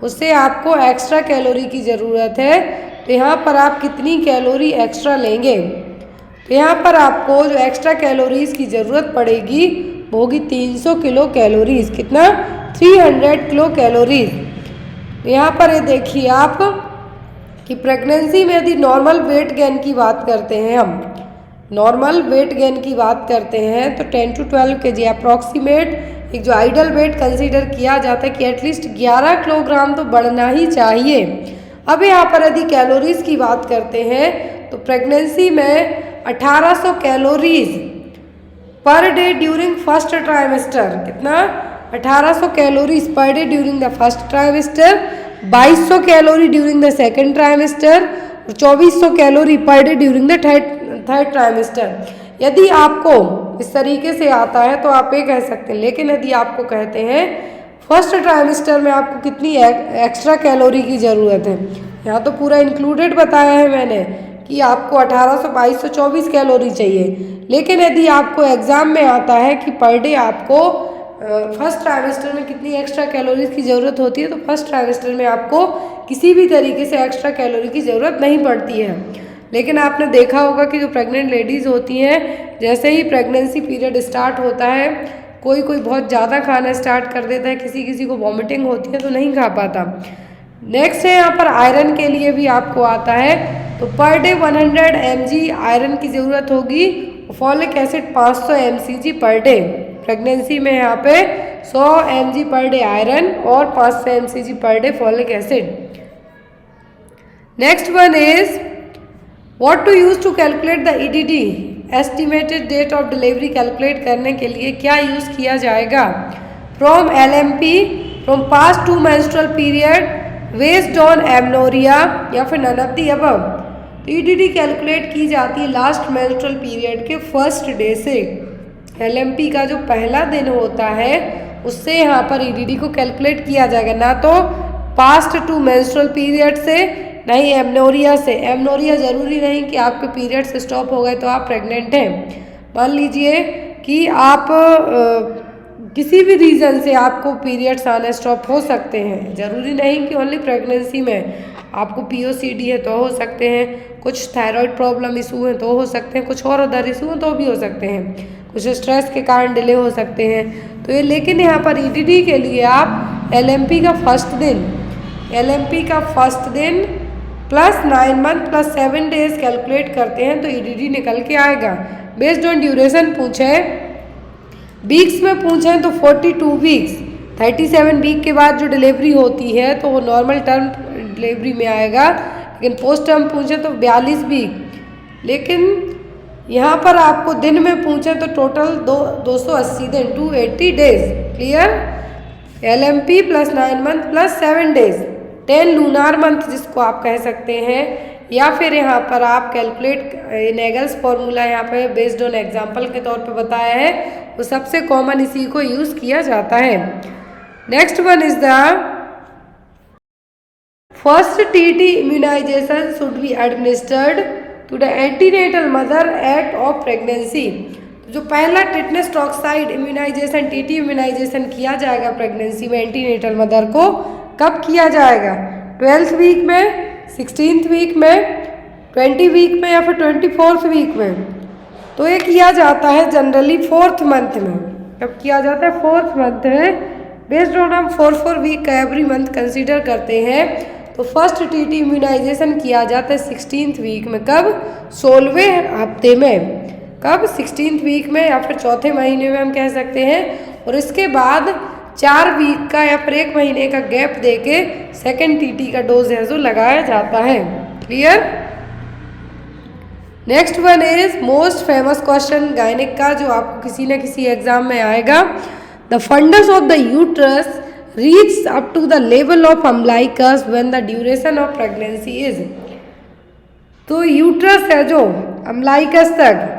उससे आपको एक्स्ट्रा कैलोरी की ज़रूरत है। तो यहाँ पर आप कितनी कैलोरी एक्स्ट्रा लेंगे? तो यहाँ पर आपको जो एक्स्ट्रा कैलोरीज की ज़रूरत पड़ेगी वो होगी 300 किलो कैलोरीज। कितना? 300 किलो कैलोरीज। यहाँ पर ये देखिए आप कि प्रेगनेंसी में यदि नॉर्मल वेट गेन की बात करते हैं, हम नॉर्मल वेट गेन की बात करते हैं तो 10 to 12 kg अप्रॉक्सीमेट एक जो आइडल वेट कंसीडर किया जाता है कि एटलीस्ट 11 किलोग्राम तो बढ़ना ही चाहिए। अब यहाँ पर यदि कैलोरीज की बात करते हैं तो प्रेगनेंसी में 1800 calories per day during first trimester. कितना? 1800 calories per day during the first trimester, 2200 calorie during the second trimester और 2400 calorie per day during the third trimester. यदि आपको इस तरीके से आता है तो आप ये कह सकते हैं, लेकिन यदि आपको कहते हैं फर्स्ट ट्राइमेस्टर में आपको कितनी एक्स्ट्रा कैलोरी की ज़रूरत है, यहाँ तो पूरा इंक्लूडेड बताया है मैंने कि आपको 1800, 2200, 24 कैलोरी चाहिए। लेकिन यदि आपको एग्ज़ाम में आता है कि पर डे आपको फर्स्ट ट्राइमेस्टर में कितनी एक्स्ट्रा कैलोरीज की ज़रूरत होती है, तो फर्स्ट ट्राइमेस्टर में आपको किसी भी तरीके से एक्स्ट्रा कैलोरी की ज़रूरत नहीं पड़ती है। लेकिन आपने देखा होगा कि जो प्रेग्नेंट लेडीज़ होती हैं, जैसे ही प्रेगनेंसी पीरियड स्टार्ट होता है कोई बहुत ज़्यादा खाना स्टार्ट कर देता है, किसी किसी को वॉमिटिंग होती है तो नहीं खा पाता। नेक्स्ट है यहाँ पर आयरन के लिए भी आपको आता है, तो पर डे 100 mg आयरन की ज़रूरत होगी। Folic acid 500 mcg per day. Pregnancy में यहाँ पे 100 mg पर डे आयरन और 500 mcg per day folic acid. Next one is what to use to calculate the EDD, estimated date of delivery calculate करने के लिए क्या यूज़ किया जाएगा? From LMP, from past to menstrual period, based on amenorrhoea या फिर none of the above. तो EDD calculate की जाती है लास्ट मेंस्ट्रुअल पीरियड के फर्स्ट डे से। LMP का जो पहला दिन होता है उससे यहाँ पर EDD को कैलकुलेट किया जाएगा, ना तो पास्ट टू मेंस्ट्रुअल पीरियड से, नहीं एमनोरिया से। एमनोरिया ज़रूरी नहीं कि आपके पीरियड्स स्टॉप हो गए तो आप प्रेग्नेंट हैं। मान लीजिए कि आप किसी भी रीज़न से आपको पीरियड्स आने स्टॉप हो सकते हैं, ज़रूरी नहीं कि ओनली प्रेगनेंसी में। आपको POCD है तो हो सकते हैं, कुछ थायराइड प्रॉब्लम इशू है तो हो सकते हैं, कुछ और अदर इशू हैं तो भी हो सकते हैं, कुछ स्ट्रेस के कारण डिले हो सकते हैं। तो ये लेकिन यहाँ पर EDD के लिए आप LMP का फर्स्ट दिन plus 9 month plus 7 days calculate करते हैं तो EDD निकल के आएगा। बेस्ड ऑन ड्यूरेशन पूछे, वीक्स में पूछें तो 42 वीक्स, 37 वीक के बाद जो डिलीवरी होती है तो वो नॉर्मल टर्म डिलीवरी में आएगा। लेकिन पोस्ट टर्म पूछें तो 42 वीक। लेकिन यहाँ पर आपको दिन में पूछें तो टोटल 280 दिन, 280 days. Clear? LMP plus 9 month plus 7 days, 10 lunar month जिसको आप कह सकते हैं। या फिर यहाँ पर आप कैलकुलेट नेगल्स फॉर्मूला यहाँ पे बेस्ड ऑन एग्जाम्पल के तौर पे बताया है, वो सबसे कॉमन इसी को यूज़ किया जाता है। Next one is the first TT immunization should be administered to the antenatal mother act of pregnancy. जो पहला tetanus toxoid immunization TT immunization किया जाएगा प्रेगनेंसी में एंटीनेटल मदर को, कब किया जाएगा? 12th वीक में, 16th वीक में, 20 वीक में या फिर 24th वीक में। तो ये किया जाता है जनरली 4th मंथ में। कब किया जाता है? 4th मंथ में। बेस्ड ऑन हम 4 वीक का एवरी मंथ कंसीडर करते हैं तो फर्स्ट टीटी इम्यूनाइजेशन किया जाता है 16th वीक में। कब? 16वें हफ्ते में। कब? 16th वीक में या फिर चौथे महीने में हम कह सकते हैं। और इसके बाद 4 वीक का या फिर 1 महीने का गैप देके सेकेंड टीटी का डोज है जो लगाया जाता है। Clear? Next one is most famous question gynaec का, जो आपको किसी न किसी एग्जाम में आएगा। The fundus of the uterus reach up to the level of umbilicus when the duration of pregnancy is. तो यूट्रस है जो अम्बलाइकस तक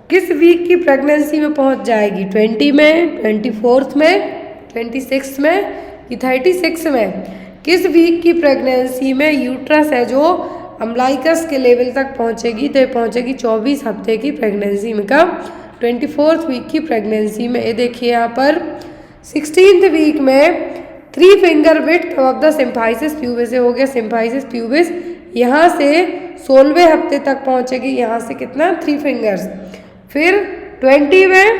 किस वीक की प्रेगनेंसी में पहुंच जाएगी? 20 में, 24th में, 26 में कि 36 में? किस वीक की प्रेगनेंसी में यूट्रस है जो अम्बलाइकस के लेवल तक पहुंचेगी? तो ये पहुंचेगी 24 हफ्ते की प्रेगनेंसी में। कब? 24th वीक की प्रेगनेंसी में। ये देखिए यहाँ पर 16th वीक में 3 finger width of the symphysis pubis हो गया। सिम्फाइसिस प्यूबिस यहाँ से 16वें हफ्ते तक पहुँचेगी। यहाँ से कितना? 3 फिंगर्स। फिर 20 में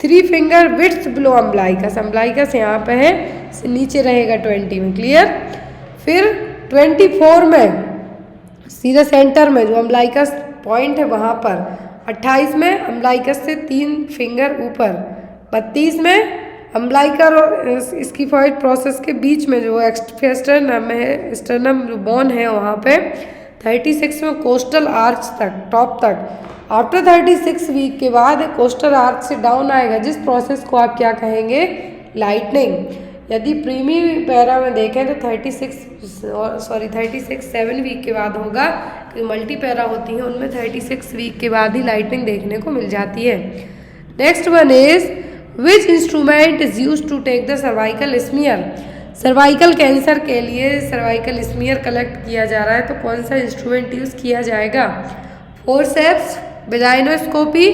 3 finger width below umbilicus. Umbilicus यहाँ पे है, नीचे रहेगा 20 में। क्लियर? फिर 24 में सीधे सेंटर में जो अम्बलाइकस पॉइंट है वहाँ पर। 28 में अम्बलाइकस से 3 फिंगर ऊपर। 32 में अम्बलाइकर और स्किफॉइड प्रोसेस के बीच में जो स्टर्नम है, स्टर्नम जो बोन है वहाँ पे। 36 में कोस्टल आर्च तक, टॉप तक। आफ्टर 36 वीक के बाद कोस्टल आर्च से डाउन आएगा, जिस प्रोसेस को आप क्या कहेंगे? लाइटनिंग। यदि प्रीमी पैरा में देखें तो 37 वीक के बाद होगा, क्योंकि मल्टी पैरा होती हैं उनमें 36 वीक के बाद ही लाइटनिंग देखने को मिल जाती है। Next one is which instrument is use to take the cervical smear. Cervical cancer के लिए सर्वाइकल स्मीयर कलेक्ट किया जा रहा है, तो कौन सा इंस्ट्रूमेंट यूज किया जाएगा? फोर्सेप्स, वेजाइनोस्कोपी,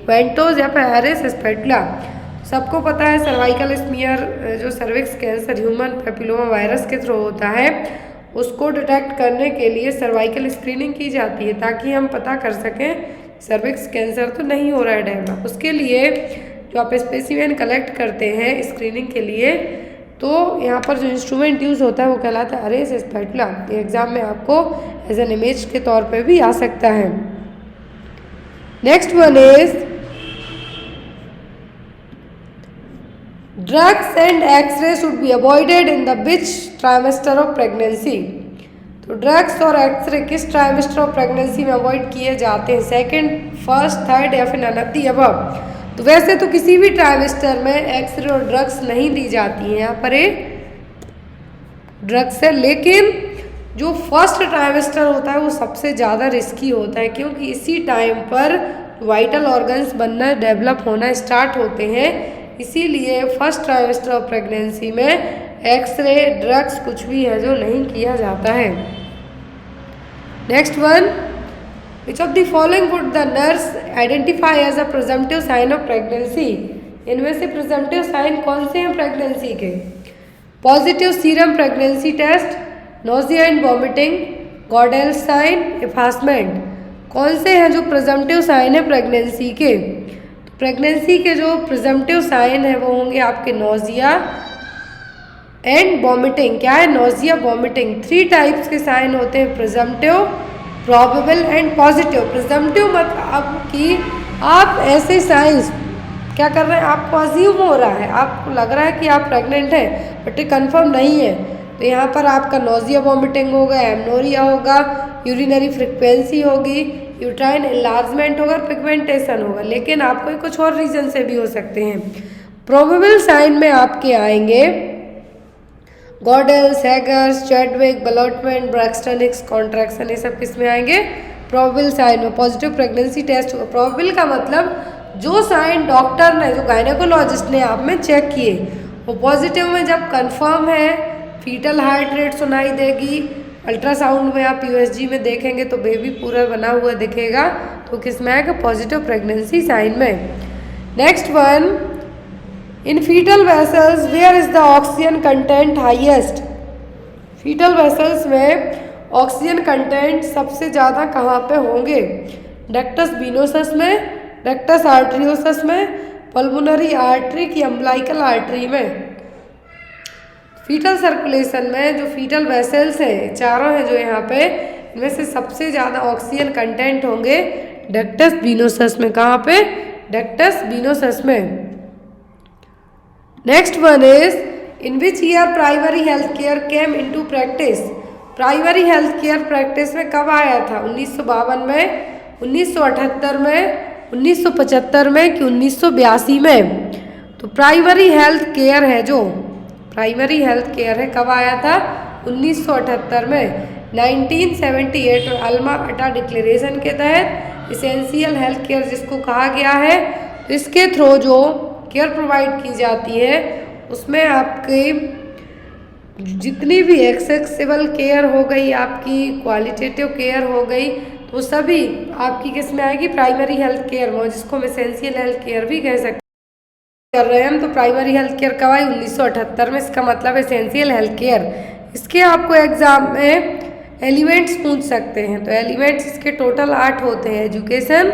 वेंटोज या फिर हैरिस स्पेटुला। सबको पता है सर्वाइकल स्मीयर जो cervix cancer human papilloma virus के थ्रू होता है, उसको डिटेक्ट करने के लिए सर्वाइकल स्क्रीनिंग की जाती है, ताकि हम पता कर सकें सर्विक्स कैंसर तो नहीं हो रहा है डेवलप। उसके लिए जो आप स्पेसिमेन कलेक्ट करते हैं स्क्रीनिंग के लिए, तो यहाँ पर जो इंस्ट्रूमेंट यूज़ होता है वो कहलाता है हैरिस स्पेटुला। ये एग्जाम में आपको एज एन इमेज के तौर पे भी आ सकता है। Next one is drugs and x-ray should be avoided in the which trimester of pregnancy. तो ड्रग्स और एक्सरे किस ट्राइमेस्टर ऑफ प्रेगनेंसी में अवॉइड किए जाते हैं? सेकेंड, फर्स्ट, थर्ड या फिर नन ऑफ द अबव। तो वैसे तो किसी भी ट्राइमेस्टर में एक्सरे और ड्रग्स नहीं दी जाती हैं, यहाँ पर ड्रग्स है। लेकिन जो फर्स्ट ट्राइमेस्टर होता है वो सबसे ज़्यादा रिस्की होता है, क्योंकि इसी टाइम पर वाइटल ऑर्गन्स बनना, डेवलप होना स्टार्ट होते हैं। इसीलिए फर्स्ट ट्राइमेस्टर ऑफ प्रेगनेंसी में एक्सरे, ड्रग्स कुछ भी है जो नहीं किया जाता है। Next one, which of the following would the nurse identify as a presumptive sign of pregnancy. इनमें से प्रिजम्पटिव साइन कौन से हैं प्रेगनेंसी के? Positive serum pregnancy test, nausea and vomiting, Goodell sign, effacement. कौन से हैं जो प्रिजम्पटिव साइन है प्रेगनेंसी के? तो प्रेगनेंसी के जो प्रिजम्पटिव साइन है वो होंगे आपके नोजिया एंड वॉमिटिंग। क्या है? Nausea, vomiting. 3 टाइप्स के साइन होते हैं, presumptive, probable and positive. Presumptive मतलब कि आप ऐसे साइंस क्या कर रहे हैं, आपको अज्यूम हो रहा है, आपको लग रहा है कि आप प्रेग्नेंट हैं, बट ये कन्फर्म नहीं है। तो यहाँ पर आपका नोजिया, वॉमिटिंग होगा, एमनोरिया होगा, यूरिनरी फ्रिक्वेंसी होगी, यूट्राइन एनलार्जमेंट होगा, पिगमेंटेशन होगा। लेकिन आपको कुछ और रीजन से भी हो सकते हैं। प्रोबेबल साइन में आपके आएंगे Goodell, Sagers, Chadwick, ballottement, Braxton Hicks contraction. ये सब किस में आएंगे? प्रोबेबल साइन में। पॉजिटिव प्रेगनेंसी टेस्ट होगा। प्रोबेबल का मतलब जो साइन डॉक्टर ने, जो गायनेकोलॉजिस्ट ने आप में चेक किए, वो पॉजिटिव में जब कंफर्म है, फीटल हार्ट रेट सुनाई देगी, अल्ट्रासाउंड में आप यूएसजी में देखेंगे तो बेबी पूरा बना हुआ दिखेगा, तो किस में आएगा? पॉजिटिव प्रेगनेंसी साइन में। Next one, in foetal vessels where is the oxygen content highest. Foetal vessels में ऑक्सीजन कंटेंट सबसे ज़्यादा कहाँ पे होंगे? डक्टस विनोसस में, डक्टस आर्टरियोसस में, पल्मोनरी आर्टरी की अम्बलाइकल आर्टरी में। फीटल सर्कुलेशन में जो फीटल वेसल्स हैं, चारों हैं जो यहाँ पे, इनमें से सबसे ज़्यादा ऑक्सीजन कंटेंट होंगे डक्टस विनोसस में। कहाँ पे? डक्टस विनोसस में। Next one is in which year primary health care came into practice. Primary health care practice में कब आया था? 1952 में, 1978 में, 1975 में कि 1982 में? तो प्राइमरी हेल्थ केयर है जो प्राइमरी हेल्थ केयर है, कब आया था? 1978 में। 1978 में अल्मा अटा डिक्लेरेशन के तहत इसेंशियल हेल्थ केयर जिसको कहा गया है, तो इसके थ्रू जो केयर प्रोवाइड की जाती है उसमें आपके जितनी भी एक्सेसिबल केयर हो गई, आपकी क्वालिटेटिव केयर हो गई, तो सभी आपकी किस में आएगी? प्राइमरी हेल्थ केयर में, जिसको हम एसेंशियल हेल्थ केयर भी कह सकते कर रहे हैं हम। तो प्राइमरी हेल्थ केयर कब आई? 1978 में। इसका मतलब एसेंशियल हेल्थ केयर। इसके आपको एग्जाम में एलिमेंट्स पूछ सकते हैं, तो एलिमेंट्स इसके टोटल 8 होते हैं। Education,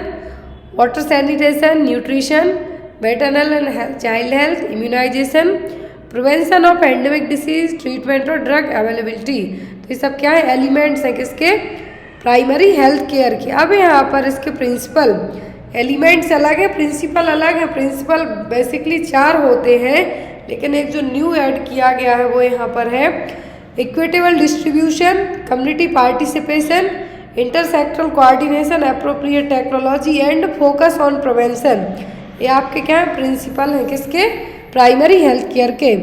water sanitation, nutrition, maternal and child health, immunization, prevention of endemic disease, treatment और ड्रग अवेलेबिलिटी। तो ये सब क्या है? एलिमेंट्स हैं किसके? प्राइमरी हेल्थ केयर की। अब यहाँ पर इसके प्रिंसिपल, एलिमेंट्स अलग है, प्रिंसिपल अलग है। प्रिंसिपल बेसिकली 4 होते हैं, लेकिन एक जो न्यू ऐड किया गया है वो यहाँ पर है equitable distribution, community participation, intersectoral coordination, appropriate technology and focus on prevention. ये आपके क्या है? प्रिंसिपल हैं किसके? प्राइमरी हेल्थ केयर के।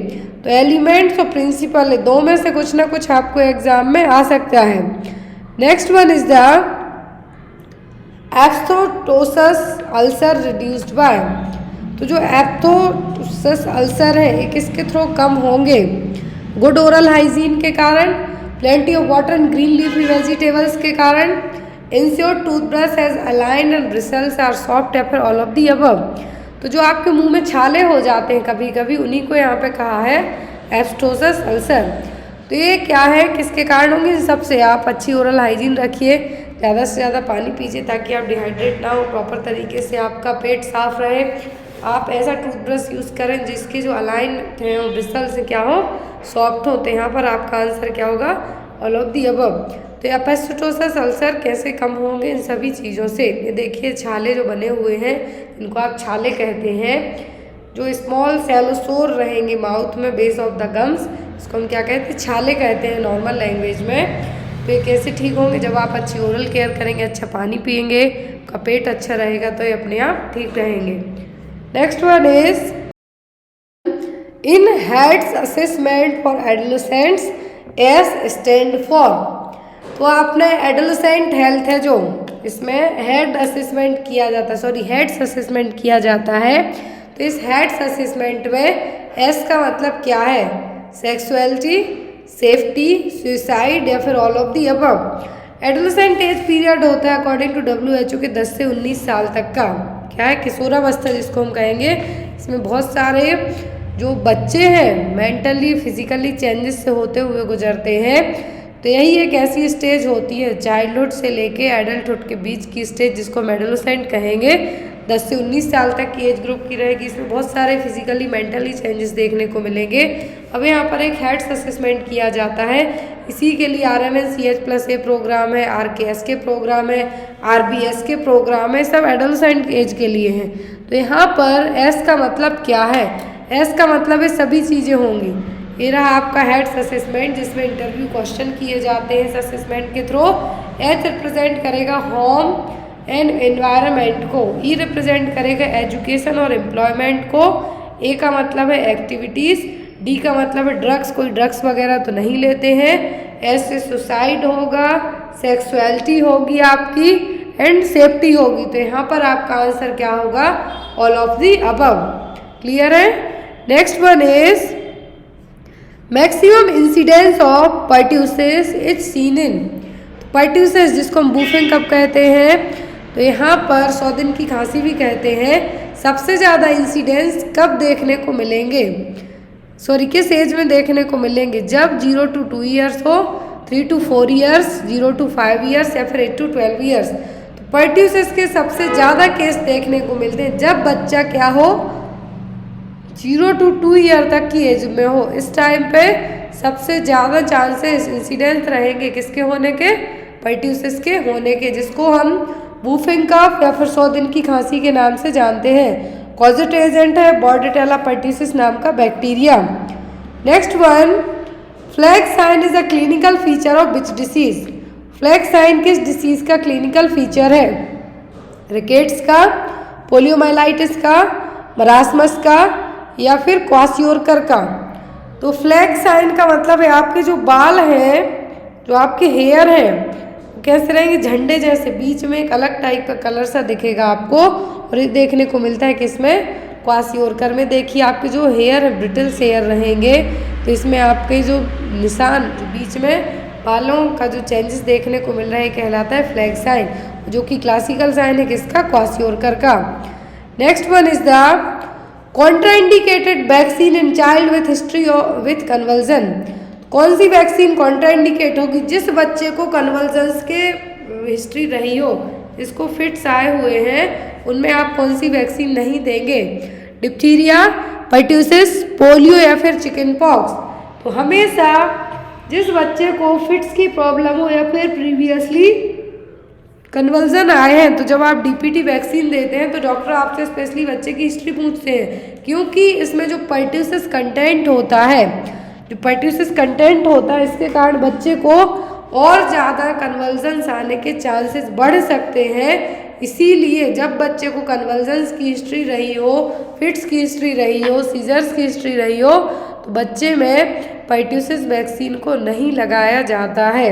तो एलिमेंट्स और प्रिंसिपल है, दो में से कुछ ना कुछ आपको एग्जाम में आ सकता है। Next one is the aphthous ulcer reduced by. तो जो एप्थोटोसस अल्सर है ये किसके थ्रू कम होंगे? गुड ओरल हाइजीन के कारण, plenty of water and green leafy vegetables के कारण, ensure toothbrush has aligned and bristles are soft after all of the above. तो जो आपके मुंह में छाले हो जाते हैं कभी कभी, उन्हीं को यहाँ पे कहा है एप्थोटोसस अल्सर। तो ये क्या है, किसके कारण होंगे? सबसे आप अच्छी ओरल हाइजीन रखिए, ज़्यादा से ज़्यादा पानी पीजिए ताकि आप डिहाइड्रेट ना हो, प्रॉपर तरीके से आपका पेट साफ रहे। आप ऐसा टूथब्रश यूज़ करें जिसके जो अलाइन हैं वो ब्रिसल से क्या हो? सॉफ्ट होते हैं। यहाँ पर आपका आंसर क्या होगा? All of the above. तो एप्थोटोसस अल्सर कैसे कम होंगे? इन सभी चीज़ों से। ये देखिए छाले जो बने हुए हैं इनको आप छाले कहते हैं। जो स्मॉल सेलोसोर रहेंगे माउथ में बेस ऑफ द गम्स, इसको हम क्या कहते हैं? छाले कहते हैं नॉर्मल लैंग्वेज में। तो ये कैसे ठीक होंगे? जब आप अच्छी ओरल केयर करेंगे, अच्छा पानी पिएंगे, आपका पेट अच्छा रहेगा, तो ये अपने आप ठीक रहेंगे। Next one is in heads assessment for adolescents S stand for. तो आपने एडोलेसेंट हेल्थ है जो, इसमें हेड असेसमेंट किया जाता है, सॉरी हेड्स असेसमेंट किया जाता है। तो इस हेड्स असेसमेंट में एस का मतलब क्या है? सेक्सुअलिटी, सेफ्टी, सुसाइड या फिर all of the above. Adolescent age period होता है अकॉर्डिंग टू WHO के 10 से 19 साल तक का। क्या है? किशोरावस्था जिसको हम कहेंगे। इसमें बहुत सारे जो बच्चे हैं मेंटली फिजिकली चेंजेस से होते हुए गुजरते हैं। तो यही एक ऐसी स्टेज होती है चाइल्डहुड से लेके एडल्टहुड के बीच की स्टेज जिसको हम एडोलेसेंट कहेंगे। 10 से 19 साल तक की एज ग्रुप की रहेगी। इसमें बहुत सारे फिजिकली मेंटली चेंजेस देखने को मिलेंगे। अब यहाँ पर एक हेड्स असेसमेंट किया जाता है। इसी के लिए RMN-CH+A प्रोग्राम है, RKS के प्रोग्राम है, RBS के प्रोग्राम है, सब एडोलेसेंट एज के लिए हैं। तो यहाँ पर एस का मतलब क्या है? एस का मतलब है सभी चीज़ें होंगी। ये रहा आपका हेड्स असेसमेंट जिसमें इंटरव्यू क्वेश्चन किए जाते हैं इस असेसमेंट के थ्रू। एच रिप्रेजेंट करेगा होम एंड एनवायरनमेंट को, ई रिप्रेजेंट करेगा एजुकेशन और एम्प्लॉयमेंट को, ए का मतलब है एक्टिविटीज़, डी का मतलब है ड्रग्स, कोई ड्रग्स वगैरह तो नहीं लेते हैं, एस से सुसाइड होगा, सेक्सुअलिटी होगी आपकी एंड सेफ्टी होगी। तो यहाँ पर आपका आंसर क्या होगा? All of the above. Clear है? Next one is maximum incidence of pertussis is seen in. Pertussis जिसको हम बूफिंग कप कहते हैं, तो यहाँ पर 100 दिन की खांसी भी कहते हैं। सबसे ज़्यादा इंसिडेंस कब देखने को मिलेंगे? सॉरी किस एज में देखने को मिलेंगे? जब 0 to 2 ईयर्स हो, 3 to 4 ईयर्स, 0 to 5 ईयर्स या फिर 8 to 12 ईयर्स। तो पर्ट्यूसिस के सबसे ज़्यादा केस देखने को मिलते हैं जब बच्चा क्या हो? 0 to 2 ईयर तक की एज में हो। इस टाइम पे सबसे ज़्यादा चांसेस इंसिडेंस रहेंगे किसके होने के, पर्ट्यूसिस के होने के, जिसको हम वूफिंग कफ या फिर 100 दिन की खांसी के नाम से जानते हैं। कॉजेटिव एजेंट है बॉर्डेटेला पर्ट्यूसिस नाम का bacteria. Next one, flag sign is a clinical feature of which disease. Flag sign किस डिसीज का क्लिनिकल फीचर है? रिकेट्स का, पोलियोमाइलाइटिस का, मरासमस का या फिर क्वासियोरकर का। तो फ्लैग साइन का मतलब है आपके जो बाल हैं, जो आपके हेयर हैं, कैसे रहेंगे, झंडे जैसे, बीच में एक अलग टाइप का कलर सा दिखेगा आपको, और ये देखने को मिलता है किसमें, क्वासियोरकर में। देखिए आपके जो हेयर है ब्रिटल्स हेयर रहेंगे, तो इसमें आपके जो निशान जो बीच में बालों का जो चेंजेस देखने को मिल रहा है कहलाता है फ्लैग साइन, जो कि क्लासिकल साइन है किसका, क्वासियोरकर का। Next one is the contraindicated vaccine in child with history with convulsion. कौन सी वैक्सीन कॉन्ट्राइंडिकेट होगी? जिस बच्चे को कन्वल्जन्स के हिस्ट्री रही हो, जिसको फिट्स आए हुए हैं, उनमें आप कौन सी वैक्सीन नहीं देंगे? डिप्थीरिया, पर्ट्यूसिस, पोलियो या फिर चिकन पॉक्स। तो हमेशा जिस बच्चे को फिट्स की प्रॉब्लम हो या फिर प्रीवियसली कन्वल्जन आए हैं, तो जब आप डीपीटी वैक्सीन देते हैं तो डॉक्टर आपसे स्पेशली बच्चे की हिस्ट्री पूछते हैं, क्योंकि इसमें जो पर्ट्यूसिस कंटेंट होता है, जो पर्ट्यूसिस कंटेंट होता है, इसके कारण बच्चे को और ज़्यादा कन्वल्जन्स आने के चांसेस बढ़ सकते हैं। इसीलिए जब बच्चे को कन्वल्जन्स की हिस्ट्री रही हो, फिट्स की हिस्ट्री रही हो, सीजर्स की हिस्ट्री रही हो, तो बच्चे में पर्ट्यूसिस वैक्सीन को नहीं लगाया जाता है।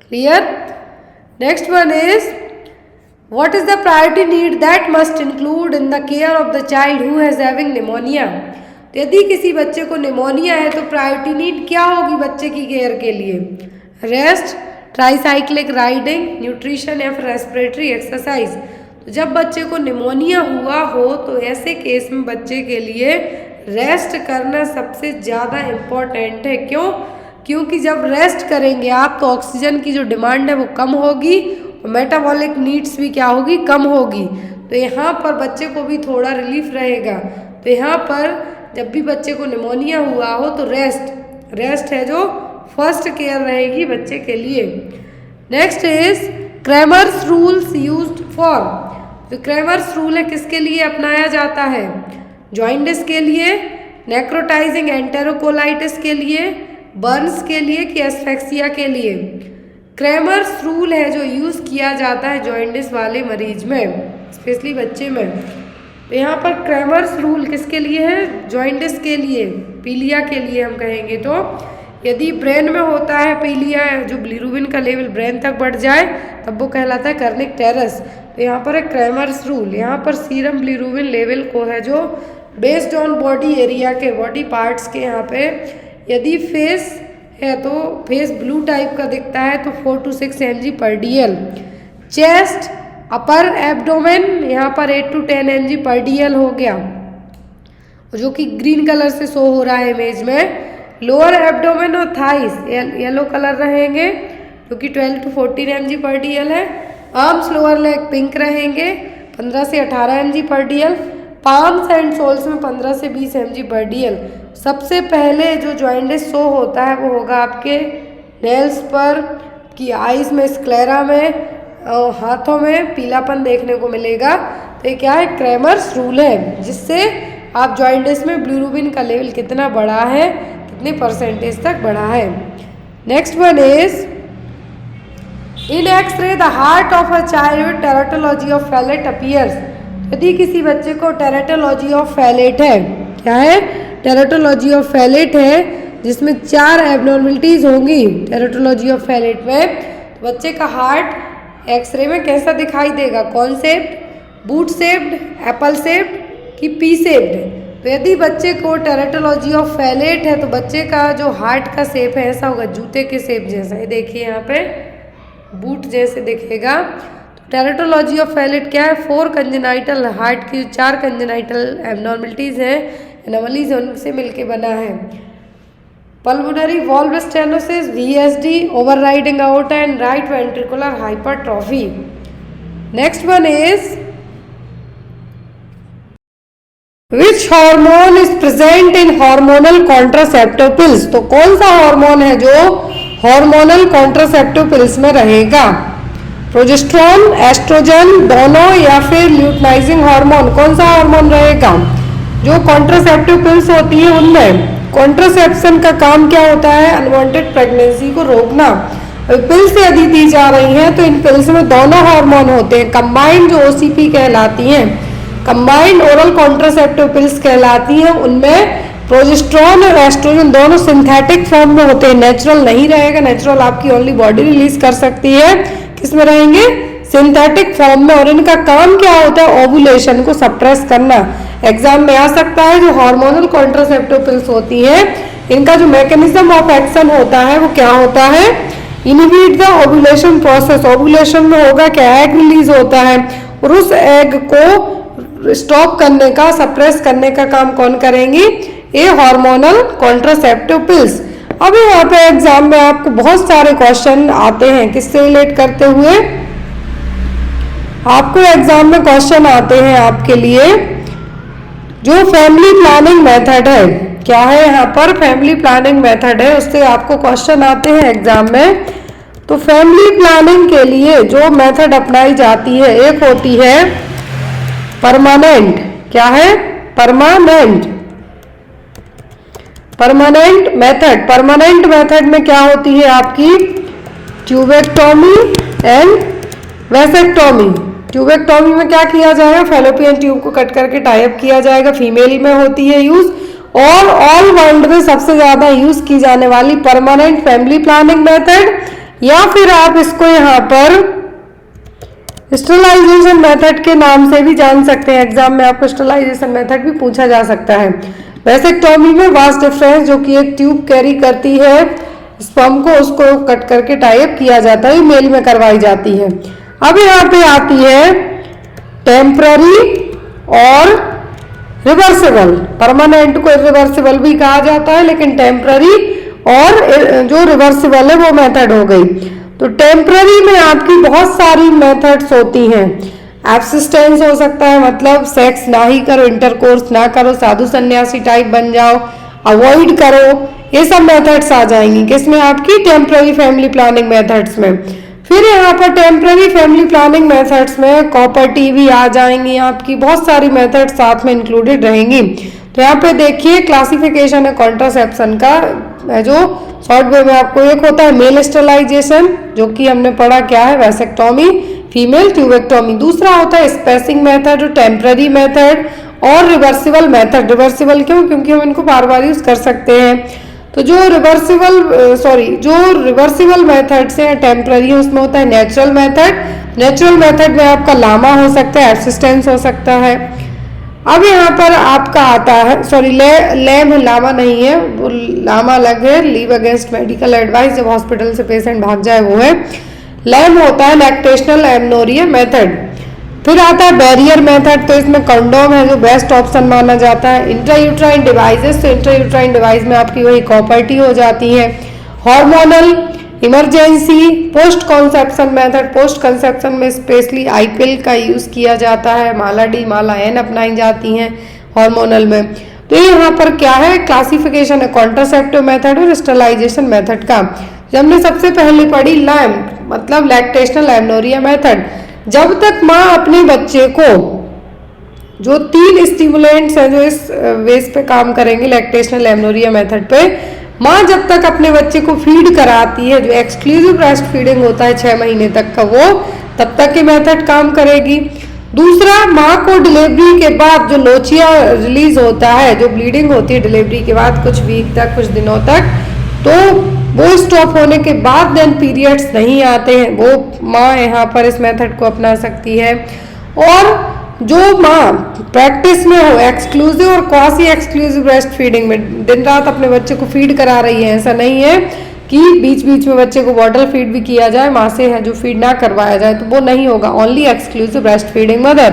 Clear? Next one is what is the priority need that must include in the care of the child who has having pneumonia. तो यदि किसी बच्चे को निमोनिया है तो प्रायोरिटी नीड क्या होगी बच्चे की केयर के लिए? रेस्ट, ट्राईसाइक्लिक राइडिंग, न्यूट्रिशन या फिर रेस्पिरेटरी एक्सरसाइज। तो जब बच्चे को निमोनिया हुआ हो तो ऐसे केस में बच्चे के लिए रेस्ट करना सबसे ज़्यादा इम्पॉर्टेंट है। क्यों? क्योंकि जब रेस्ट करेंगे आप तो ऑक्सीजन की जो डिमांड है वो कम होगी और मेटाबॉलिक नीड्स भी क्या होगी, कम होगी। तो यहाँ पर बच्चे को भी थोड़ा रिलीफ रहेगा। तो यहाँ पर जब भी बच्चे को निमोनिया हुआ हो तो रेस्ट है जो फर्स्ट केयर रहेगी बच्चे के लिए। Next is Cramer's rules used for. जो क्रैमर्स रूल है किसके लिए अपनाया जाता है? जॉइंडिस के लिए, नेक्रोटाइजिंग एंटेरोकोलाइटिस के लिए, बर्न्स के लिए कि एस्फेक्सिया के लिए। क्रैमर्स रूल है जो यूज़ किया जाता है जॉइंडिस वाले मरीज में, स्पेशली बच्चे में। तो यहाँ पर क्रैमर्स रूल किसके लिए है? जॉइंडिस के लिए, पीलिया के लिए हम कहेंगे। तो यदि ब्रेन में होता है पीलिया, जो बिलिरुबिन का लेवल ब्रेन तक बढ़ जाए तब वो कहलाता है कर्निक टेरस। तो यहाँ पर है क्रैमर्स रूल। यहाँ पर सीरम बिलिरुबिन लेवल को है जो बेस्ड ऑन बॉडी एरिया के, बॉडी पार्ट्स के, यहाँ पे यदि फेस है तो फेस ब्लू टाइप का दिखता है तो 4 to 6 mg/dl। Chest, upper abdomen यहाँ पर 8 to 10 mg/dl हो गया, जो कि ग्रीन कलर से शो हो रहा है इमेज में। लोअर एब्डोमेन और थाइस येलो कलर रहेंगे, जो कि 12 to 14 mg/dl है। आर्म्स, लोअर लेग पिंक रहेंगे, 15 से 18 mg/dl। पाम्स एंड सोल्स में 15 से 20 mg/dl। सबसे पहले जो जॉइंडिस शो होता है वो होगा आपके नेल्स पर, कि आइज में, स्क्लेरा में, हाथों में पीलापन देखने को मिलेगा। तो ये क्या है? क्रैमर्स रूल है, जिससे आप जॉइंडिस में बिलिरुबिन का लेवल कितना बढ़ा है, कितने परसेंटेज तक बढ़ा है। Next one is in x-ray the heart of a child with teratology of Fallot appears. यदि किसी बच्चे को टेराटोलॉजी ऑफ फैलेट है, क्या है? टेराटोलॉजी ऑफ फैलेट है, जिसमें 4 एबनॉर्मलिटीज होंगी टेराटोलॉजी ऑफ फैलेट में। तो बच्चे का हार्ट एक्सरे में कैसा दिखाई देगा? कौन shaped, boot shaped, Apple shaped कि पी शेप्ड? तो यदि बच्चे को टेराटोलॉजी ऑफ फैलेट है तो बच्चे का जो हार्ट का शेप है ऐसा होगा, जूते के शेप जैसा। ये देखिए यहाँ पे बूट जैसे दिखेगा। तो टेराटोलॉजी ऑफ फैलेट क्या है? 4 कंजेनाइटल, हार्ट की 4 कंजेनाइटल एबनॉर्मलिटीज हैं, एनोमलीज हैं, उनसे मिलके बना है। Pulmonary valve stenosis, VSD, overriding outta and right ventricular hypertrophy. Next one is Which which hormone is present in hormonal contraceptive pills, तो कौन सा हार्मोन है जो हार्मोनल कॉन्ट्रासेप्टिव पिल्स में रहेगा? प्रोजेस्टेरोन, एस्ट्रोजन, दोनों, या फिर ल्यूटिनाइजिंग हार्मोन? कौन सा हार्मोन रहेगा? जो कॉन्ट्रासेप्टिव पिल्स होती है उनमें कॉन्ट्रासेप्शन का काम क्या होता है? अनवांटेड प्रेगनेंसी को रोकना। पिल्स यदि दी जा रही हैं तो इन पिल्स में दोनों हार्मोन होते हैं, कंबाइंड जो ओसीपी कहलाती हैं, कंबाइंड ओरल कॉन्ट्रासेप्टिव पिल्स कहलाती हैं। उनमें प्रोजेस्टेरोन और एस्ट्रोजन दोनों सिंथेटिक फॉर्म में होते हैं, नेचुरल नहीं रहेगा। नेचुरल आपकी ओनली बॉडी रिलीज कर सकती है, किसमें रहेंगे? सिंथेटिक फॉर्म में। और इनका काम क्या होता है? ओवुलेशन को सप्रेस करना। एग्जाम में आ सकता है जो हार्मोनल कॉन्ट्रासेप्टिव पिल्स होती हैं, इनका जो मैकेनिज्म ऑफ एक्शन होता है वो क्या होता है? Inhibit the ovulation process. Ovulation में होगा क्या? एग रिलीज होता है और उस एग को स्टॉप करने का, सप्रेस करने का काम कौन करेंगी? ये हार्मोनल कॉन्ट्रासेप्टिव पिल्स। अब यहाँ पे एग्जाम में आपको बहुत सारे क्वेश्चन आते हैं, किससे रिलेट करते हुए? आपको एग्जाम में क्वेश्चन आते हैं आपके लिए जो फैमिली प्लानिंग मेथड है, क्या है यहाँ पर? फैमिली प्लानिंग मेथड है, उससे आपको क्वेश्चन आते हैं एग्जाम में। तो फैमिली प्लानिंग के लिए जो मेथड अपनाई जाती है, एक होती है परमानेंट। क्या है? Permanent method. परमानेंट मेथड में क्या होती है आपकी? Tubectomy and vasectomy. ट्यूबेक्टोमी में क्या किया जाएगा? फैलोपियन ट्यूब को कट करके टाइप किया जाएगा, फीमेल में होती है यूज। और ऑल वर्ल्ड में सबसे ज्यादा यूज की जाने वाली परमानेंट फैमिली प्लानिंग मेथड, या फिर आप इसको यहाँ पर स्टरलाइजेशन मेथड के नाम से भी जान सकते हैं। एग्जाम में आपको स्टरलाइजेशन मेथड भी पूछा जा सकता है। वैसेक्टोमी में वास डिफरेंस, जो कि एक ट्यूब कैरी करती है स्पर्म को, उसको कट करके टाइप किया जाता है, मेल में करवाई जाती है। अब यहाँ पे आती है टेम्पररी और रिवर्सिबल। परमानेंट को रिवर्सिबल भी कहा जाता है, लेकिन टेम्पररी और जो रिवर्सिबल है वो मेथड हो गई। तो टेम्पररी में आपकी बहुत सारी मेथड्स होती हैं। एब्सिस्टेंस हो सकता है, मतलब सेक्स ना ही करो, इंटरकोर्स ना करो, साधु सन्यासी टाइप बन जाओ, अवॉइड करो, ये सब मेथड्स आ जाएंगी किसमें? आपकी टेम्पररी फैमिली प्लानिंग मेथड्स में। फिर यहाँ पर टेम्पररी फैमिली प्लानिंग मेथड्स में कॉपर्टी भी आ जाएंगी, आपकी बहुत सारी मेथड्स साथ में इंक्लूडेड रहेंगी। तो यहाँ पे देखिए क्लासिफिकेशन है कॉन्ट्रासेप्शन का, जो शॉर्ट वे में आपको एक होता है मेल स्टरलाइजेशन, जो कि हमने पढ़ा क्या है? Vasectomy, female tubectomy. दूसरा होता है स्पेसिंग मेथड, जो टेम्पररी मेथड, और रिवर्सिबल मेथड। रिवर्सिबल क्यों? क्योंकि हम इनको बार बार यूज कर सकते हैं। तो जो रिवर्सिबल मेथड से टेम्पररी है उसमें होता है नेचुरल मेथड। नेचुरल मेथड में आपका लामा हो सकता है, एब्सिस्टेंस हो सकता है। अब यहाँ पर आपका आता है लैम, लामा नहीं है, वो लामा अलग है, लीव अगेंस्ट मेडिकल एडवाइस, जब हॉस्पिटल से पेशेंट भाग जाए वो है। लैम होता है लैक्टेशनल एमनोरिया मेथड। फिर आता है बैरियर मेथड, तो इसमें कंडोम है जो बेस्ट ऑप्शन माना जाता है। इंट्रायूट्राइन डिवाइसेस, तो इंट्रायूट्राइन डिवाइस में आपकी वही कॉपर्टी हो जाती है। Hormonal, emergency, post conception method. Post conception में स्पेशली आईपिल का यूज किया जाता है, माला डी माला एन अपनाई जाती हैं हार्मोनल में। तो यहाँ पर क्या है? क्लासिफिकेशन है कॉन्ट्रासेप्टिव मेथड और स्टरलाइजेशन मेथड का। जब हमने सबसे पहले पढ़ी लैम, मतलब लैक्टेशनल एमनोरिया मेथड, जब तक माँ अपने बच्चे को, जो 3 स्टिमुलेंट्स हैं जो इस वेस पे काम करेंगे लैक्टेशनल एमनोरिया मेथड पे, माँ जब तक अपने बच्चे को फीड कराती है, जो एक्सक्लूसिव ब्रेस्ट फीडिंग होता है 6 महीने तक का, वो तब तक ये मेथड काम करेगी। दूसरा, माँ को डिलीवरी के बाद जो लोचिया रिलीज होता है, जो ब्लीडिंग होती है डिलीवरी के बाद कुछ वीक तक, कुछ दिनों तक, तो वो स्टॉप होने के बाद देन पीरियड्स नहीं आते हैं, वो माँ यहाँ पर इस मेथड को अपना सकती है। और जो माँ प्रैक्टिस में हो एक्सक्लूसिव और क्वासी एक्सक्लूसिव ब्रेस्ट फीडिंग में दिन रात अपने बच्चे को फीड करा रही है, ऐसा नहीं है कि बीच बीच में बच्चे को बॉटल फीड भी किया जाए, माँ से है जो फीड ना करवाया जाए, तो वो नहीं होगा, only exclusive breast feeding mother.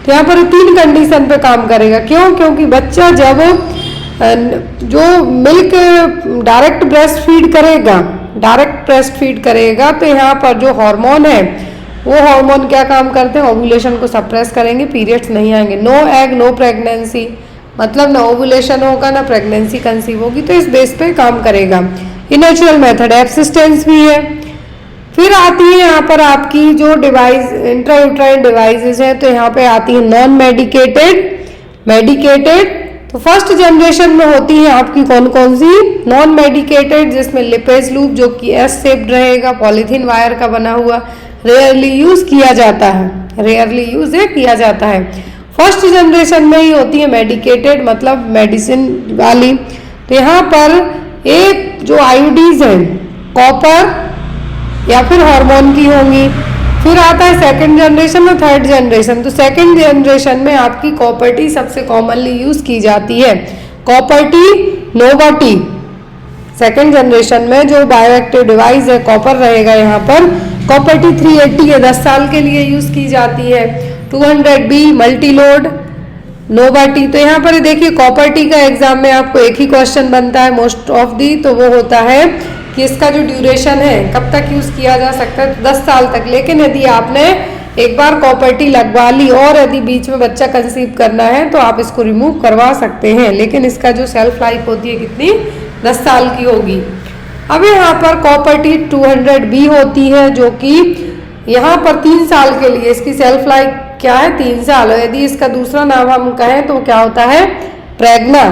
तो यहाँ पर 3 कंडीशन पे काम करेगा। क्यों? क्योंकि बच्चा जब जो मिल्क डायरेक्ट ब्रेस्ट फीड करेगा तो यहाँ पर जो हार्मोन है वो हार्मोन क्या काम करते हैं? ओव्यूलेशन को सप्रेस करेंगे, पीरियड्स नहीं आएंगे। नो एग नो प्रेगनेंसी, मतलब ना ओवुलेशन होगा ना प्रेगनेंसी कंसीव होगी, तो इस बेस पे काम करेगा। ये नेचुरल मेथड है, एक्सिस्टेंस भी है। फिर आती है यहाँ पर आपकी जो डिवाइस इंट्रायूट्राइन डिवाइसेस है, तो यहाँ पे आती है नॉन मेडिकेटेड, मेडिकेटेड। तो फर्स्ट जनरेशन में होती है आपकी कौन कौन सी? नॉन मेडिकेटेड, जिसमें लिपेज लूप जो कि एस शेप्ड रहेगा, पॉलीथीन वायर का बना हुआ, रेयरली यूज किया जाता है, रेयरली यूज किया जाता है। फर्स्ट जनरेशन में ही होती है मेडिकेटेड, मतलब मेडिसिन वाली। तो यहाँ पर एक जो आईओडीज है कॉपर या फिर हार्मोन की होंगी। फिर आता है सेकंड जनरेशन और थर्ड जनरेशन। तो सेकंड जनरेशन में आपकी कॉपर टी सबसे कॉमनली यूज की जाती है, कॉपर टी, नोवा टी। सेकंड जनरेशन में जो बायोएक्टिव डिवाइस है कॉपर रहेगा, यहाँ पर कॉपर टी 380 है, 10 साल के लिए यूज की जाती है। 200B मल्टीलोड नोवा टी। तो यहाँ पर देखिए कॉपर टी का एग्जाम में आपको एक ही क्वेश्चन बनता है मोस्ट ऑफ दी, तो वो होता है कि इसका जो ड्यूरेशन है कब तक यूज किया जा सकता है, 10 साल तक। लेकिन यदि आपने एक बार कॉपर टी लगवा ली और यदि बीच में बच्चा कंसीव करना है तो आप इसको रिमूव करवा सकते हैं, लेकिन इसका जो सेल्फ लाइफ होती है कितनी? 10 साल की होगी। अब यहाँ पर कॉपर टी 200B होती है, जो कि यहाँ पर 3 साल के लिए इसकी सेल्फ लाइफ क्या है? 3 साल। यदि इसका दूसरा नाम हम कहें तो क्या होता है? प्रेग्ना।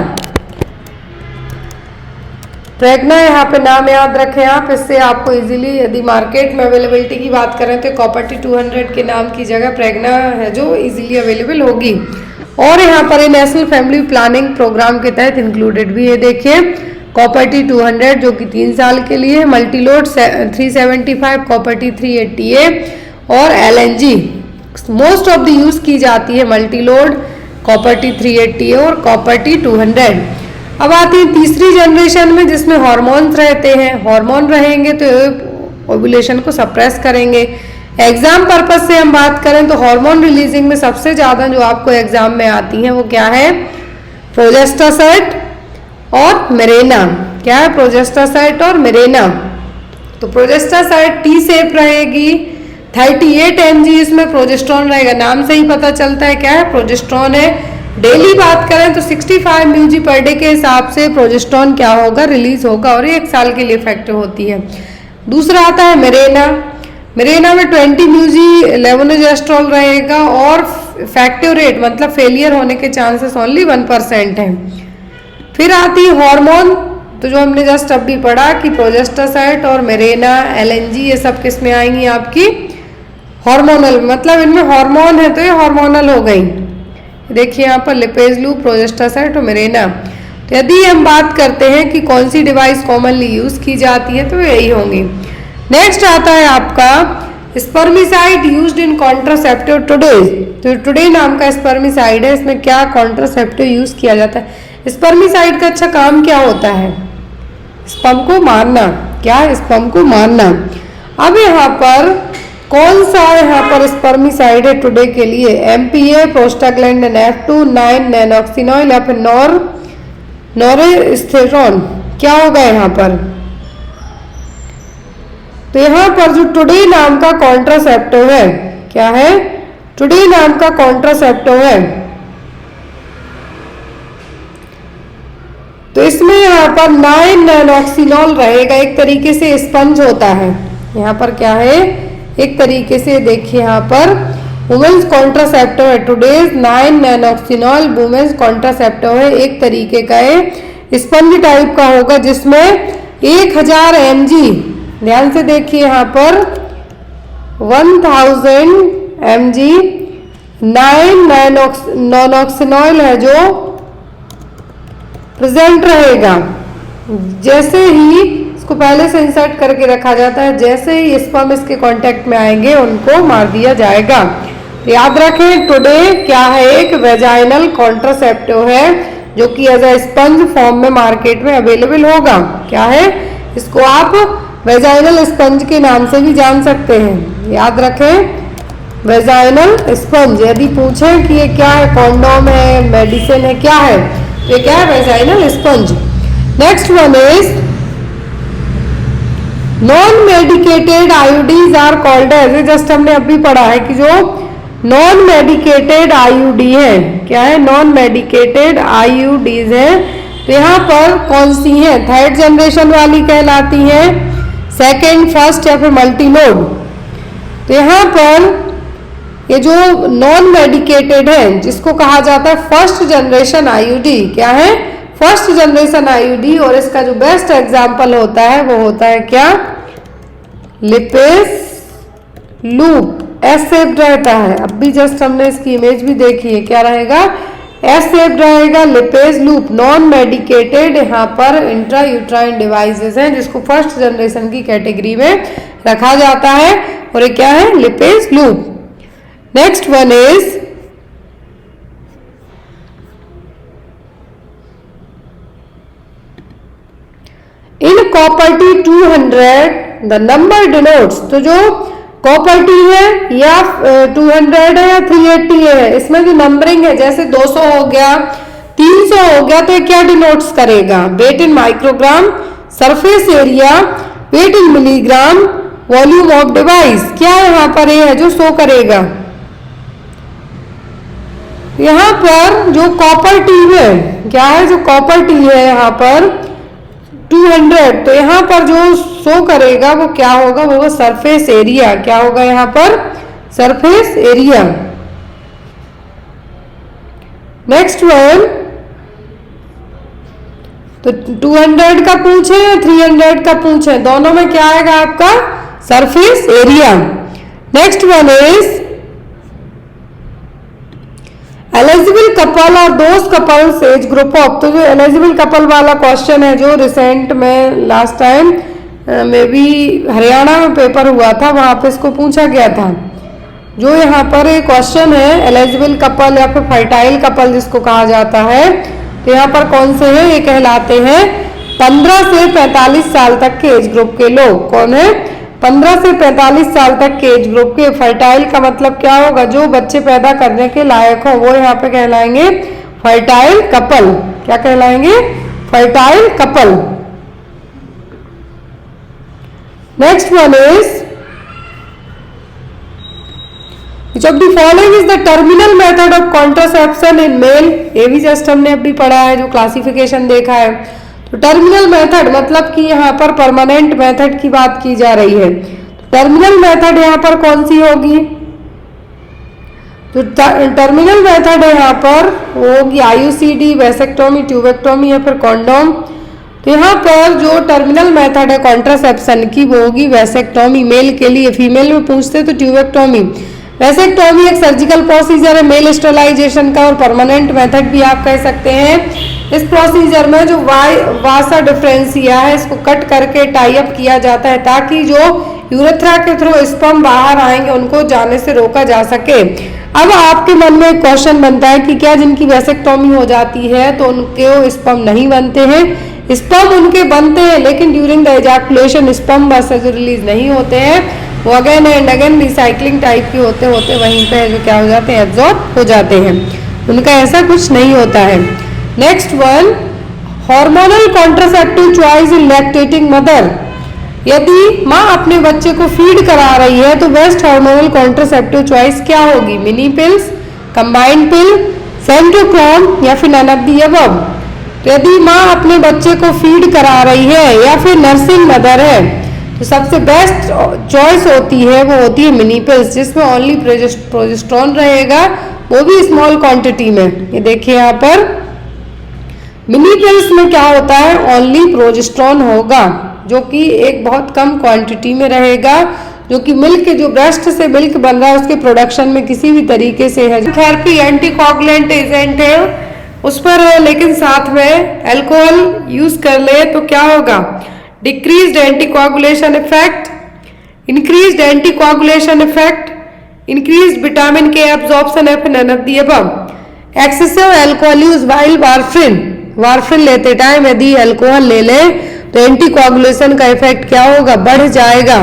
प्रेग्ना यहाँ पे नाम याद रखें आप, इससे आपको इजीली यदि मार्केट में अवेलेबिलिटी की बात करें तो कॉपर टी 200 के नाम की जगह प्रेग्ना है जो इजीली अवेलेबल होगी। और यहाँ पर ये नेशनल फैमिली प्लानिंग प्रोग्राम के तहत इंक्लूडेड भी है। देखिए कॉपर टी 200 जो कि 3 साल के लिए, मल्टीलोड 375, कॉपर टी 380A और LNG most of the use की जाती है मल्टीलोड, कॉपर टी 380A और कॉपर टी 200। अब आती है तीसरी जनरेशन में जिसमें हार्मोन्स रहते हैं। हार्मोन रहेंगे तो ओव्यूलेशन को सप्रेस करेंगे। एग्जाम पर्पस से हम बात करें तो हार्मोन रिलीजिंग में सबसे ज़्यादा जो आपको एग्जाम में आती हैं वो क्या है? प्रोजेस्टासाइट और मिरेना। क्या है? प्रोजेस्टासाइट और मिरेना। तो प्रोजेस्टासाइट टी शेप रहेगी, 38 mg इसमें प्रोजेस्ट्रॉन रहेगा, नाम से ही पता चलता है क्या है? प्रोजेस्ट्रॉन है। डेली बात करें तो 65 mg पर डे के हिसाब से प्रोजेस्ट्रॉन क्या होगा? रिलीज होगा, और ये 1 साल के लिए इफेक्टिव होती है। दूसरा आता है मिरेना। मिरेना में 20 mg लेवोनोजेस्ट्रॉल रहेगा और इफेक्टिव रेट मतलब फेलियर होने के चांसेस ओनली 1% है। फिर आती है हार्मोन, तो जो हमने जस्ट अभी पढ़ा कि प्रोजेस्टासाइट और मिरेना, LNG ये सब किस में आएंगी? आपकी हार्मोनल, मतलब इनमें हार्मोन है तो ये हार्मोनल हो गई। देखिए यहाँ पर लिपेज लूप, प्रोजेस्टासाइट और मिरेना। तो यदि हम बात करते हैं कि कौन सी डिवाइस कॉमनली यूज की जाती है तो यही होंगी। नेक्स्ट आता है आपका spermicide used in contraceptive today. तो टुडे नाम का स्पर्मिसाइड है, इसमें क्या कॉन्ट्रासेप्टिव यूज किया जाता है? स्पर्मिसाइड का अच्छा काम क्या होता है? स्पर्म को मारना। क्या? स्पर्म को मारना। अब यहाँ पर कौन सा यहाँ पर स्पर्मिसाइड है टुडे के लिए? MPA, प्रोस्टाग्लैंडिन F2, 9 नैनोक्सिनॉइल या फिर नोरेस्टेरॉन। क्या होगा यहाँ पर? तो यहाँ पर जो टुडे नाम का कॉन्ट्रासेप्टिव है, क्या है? टुडे नाम का कॉन्ट्रासेप्टिव है, तो इसमें यहाँ पर 9 नैनोक्सिनॉल रहेगा। एक तरीके से स्पंज होता है। यहाँ पर क्या है? एक तरीके से देखिए यहाँ पर वुमेन्स कॉन्ट्रासेप्टिव है। टुडेज 9 नैनोक्सिनॉल वुमेन्स कॉन्ट्रासेप्टिव है, एक तरीके का है स्पंज टाइप का होगा जिसमें 1000 mg, ध्यान से देखिए यहाँ पर 1000 mg 9 नैनोक्सिनॉल है जो प्रेजेंट रहेगा। जैसे ही इसको पहले से इंसर्ट करके रखा जाता है, जैसे ही स्पर्म इसके कांटेक्ट में आएंगे उनको मार दिया जाएगा। याद रखें टुडे क्या है? एक वेजाइनल कॉन्ट्रासेप्टिव है जो कि एज अ स्पंज फॉर्म में मार्केट में अवेलेबल होगा। क्या है? इसको आप वेजाइनल स्पंज के नाम से भी जान सकते हैं। याद रखें वेजाइनल स्पंज। यदि पूछें कि ये क्या है? कॉन्डोम है, मेडिसिन है, क्या है? तो ये क्या है? Vaginal sponge. Next one is non medicated IUDs are called as, just हमने अभी पढ़ा है कि जो नॉन मेडिकेटेड आईयूडी है। क्या है? नॉन मेडिकेटेड आईयूडीज है। तो यहाँ पर कौन सी है? थर्ड जनरेशन वाली कहलाती है, सेकेंड, फर्स्ट या फिर मल्टी लोड। तो यहाँ पर ये जो नॉन मेडिकेटेड है जिसको कहा जाता है फर्स्ट जनरेशन आईयूडी। क्या है? First generation IUD. और इसका जो बेस्ट एग्जाम्पल होता है वो होता है क्या? Lipase loop. एस शेप्ड रहता है। अब भी जस्ट हमने इसकी इमेज भी देखी है। क्या रहेगा? एस शेप्ड रहेगा, लिपेज लूप। नॉन मेडिकेटेड यहाँ पर इंट्रा यूट्राइन डिवाइसेस हैं जिसको फर्स्ट जनरेशन की कैटेगरी में रखा जाता है। और ये क्या है? Lipase loop. Next one is in copper T 200 the number denotes. तो जो कॉपर टी है या 200 है या 380 है, इसमें जो नंबरिंग है जैसे 200 हो गया, 300 हो गया, तो ये क्या डिनोट्स करेगा? Weight in microgram, surface area, weight in milligram, volume of device. क्या यहाँ पर ये है जो शो करेगा? यहाँ पर जो कॉपर टी है, क्या है? जो कॉपर टी है यहाँ पर 200, तो यहाँ पर जो शो करेगा वो क्या होगा? वो सरफेस एरिया। क्या होगा यहाँ पर? Surface area. नेक्स्ट वन, तो 200 का पूछे या 300 का पूछे, दोनों में क्या आएगा आपका? Surface area. Next one is eligible couple और those couples age group of. तो जो एलिजिबल कपल वाला क्वेश्चन है जो रिसेंट में लास्ट टाइम में भी हरियाणा में पेपर हुआ था, वहां पे इसको पूछा गया था। जो यहाँ पर एक क्वेश्चन है एलिजिबल कपल या फिर फर्टाइल कपल जिसको कहा जाता है, तो यहाँ पर कौन से हैं? ये कहलाते हैं 15 से 45 साल तक के एज ग्रुप के लोग। कौन है? 15 से 45 साल तक के एज ग्रुप के। फर्टाइल का मतलब क्या होगा? जो बच्चे पैदा करने के लायक हो, वो यहाँ पे कहलाएंगे फर्टाइल कपल। क्या कहलाएंगे? Fertile couple. Next one is which of the following is the terminal method of contraception in male। ये भी जस्ट हमने अभी पढ़ा है, जो क्लासिफिकेशन देखा है। तो टर्मिनल मेथड मतलब कि यहाँ पर परमानेंट मेथड की बात की जा रही है। तो टर्मिनल मेथड यहाँ पर कौन सी होगी? तो टर्मिनल मेथड है यहाँ पर वो होगी आईयूसीडी, वेसेक्टोमी, ट्यूबेक्टोमी या फिर कॉन्डोम। तो यहाँ पर जो टर्मिनल मेथड है कॉन्ट्रासेप्शन की वो होगी वेसेक्टोमी मेल के लिए। फीमेल में पूछते तो ट्यूबेक्टोमी। वेसेक्टोमी एक सर्जिकल प्रोसीजर है मेल स्टेरिलाइजेशन का, और परमानेंट मेथड भी आप कह सकते हैं। इस प्रोसीजर में जो वासा डिफरेंसिया है इसको कट करके टाई अप किया जाता है ताकि जो यूरेथ्रा के थ्रू स्पर्म बाहर आएंगे उनको जाने से रोका जा सके। अब आपके मन में एक क्वेश्चन बनता है कि क्या जिनकी वेसेक्टोमी हो जाती है तो उनके स्पर्म नहीं बनते हैं? स्पर्म उनके बनते हैं, लेकिन ड्यूरिंग द एजैकुलेशन स्पर्म बस रिलीज नहीं होते हैं। वो again and again recycling type के होते होते वहीं पे जो क्या हो जाते हैं? एब्जॉर्ब हो जाते हैं। उनका ऐसा कुछ नहीं होता है। Next one, hormonal contraceptive choice in lactating mother. यदि माँ अपने बच्चे को फीड करा रही है तो बेस्ट हार्मोनल कॉन्ट्रासेप्टिव चॉइस क्या होगी? मिनी पिल्स, कंबाइंड पिल, सेंट्रोक्रोम या फिर नन ऑफ द अबव। तो यदि माँ अपने बच्चे को फीड करा रही है या फिर नर्सिंग मदर है तो सबसे बेस्ट चॉइस होती है वो होती है मिनी पिल्स, जिसमें ओनली प्रोजेस्टेरोन रहेगा, वो भी स्मॉल क्वांटिटी में। ये देखिए यहाँ पर मिनी पिल्स में क्या होता है? ओनली प्रोजेस्टेरोन होगा जो कि एक बहुत कम क्वांटिटी में रहेगा, जो कि मिल्क जो ब्रेस्ट से मिल्क बन रहा है उसके प्रोडक्शन में किसी भी तरीके से है। थेरेपी एंटीकोगुलेंट एजेंट है उस पर है, लेकिन साथ में अल्कोहल यूज कर ले तो क्या होगा? Decreased anticoagulation effect, increased anticoagulation effect, increased vitamin K absorption F none of the above. Excessive alcohol use while warfarin लेते टाइम यदि अल्कोहल ले ले तो एंटीकोगुलेशन का इफेक्ट क्या होगा? बढ़ जाएगा।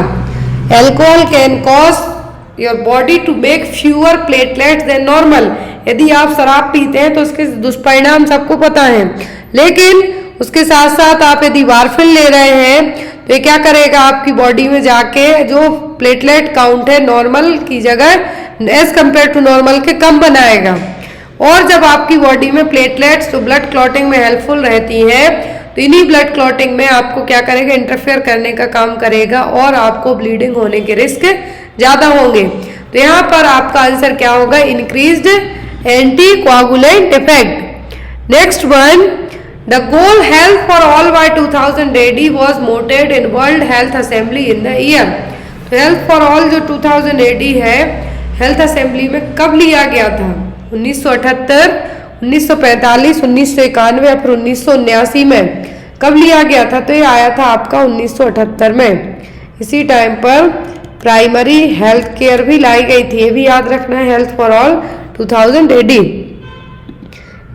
Alcohol can cause your body to make fewer platelets than normal. यदि आप शराब पीते हैं तो उसके दुष्परिणाम सबको पता है, लेकिन उसके साथ साथ आप यदि वार्फिन ले रहे हैं तो ये क्या करेगा? आपकी बॉडी में जाके जो प्लेटलेट काउंट है नॉर्मल की जगह एज कंपेयर टू नॉर्मल के कम बनाएगा। और जब आपकी बॉडी में प्लेटलेट्स तो ब्लड क्लॉटिंग में हेल्पफुल रहती है, तो इन्हीं ब्लड क्लॉटिंग में आपको क्या करेगा, इंटरफेयर करने का काम करेगा और आपको ब्लीडिंग होने के रिस्क ज्यादा होंगे। तो यहाँ पर आपका आंसर क्या होगा, increased anti coagulant effect. Next one, the goal health for all by 2000 AD was noted in world health assembly in the year. तो हेल्थ फॉर ऑल जो 2000 AD है, हेल्थ असेंबली में कब लिया गया था? 1978, 1945, 1991 या फिर 1979 में कब लिया गया था? तो ये आया था आपका 1978 में। इसी टाइम पर प्राइमरी हेल्थ केयर भी लाई गई थी, ये भी याद रखना है, health for all 2000 AD।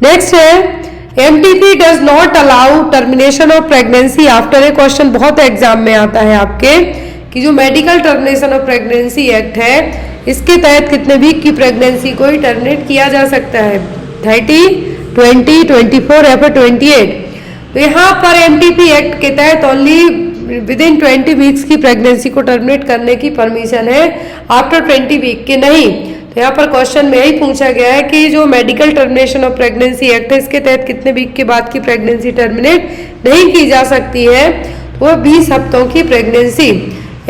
Next है, MTP does not allow termination of pregnancy after a. Question बहुत एग्जाम में आता है आपके कि जो medical termination of pregnancy act है, इसके तहत कितने वीक की प्रेगनेंसी को ही टर्मिनेट किया जा सकता है? 30, 20, 24 या फिर 28। तो यहाँ पर MTP एक्ट के तहत ओनली विद इन 20 वीक्स की प्रेगनेंसी को टर्मिनेट करने की परमिशन है, आफ्टर 20 वीक के नहीं। तो यहाँ पर क्वेश्चन में यही पूछा गया है कि जो medical termination of pregnancy act है, इसके तहत कितने वीक के बाद की प्रेगनेंसी टर्मिनेट नहीं की जा सकती है? तो 20 हफ्तों की प्रेगनेंसी।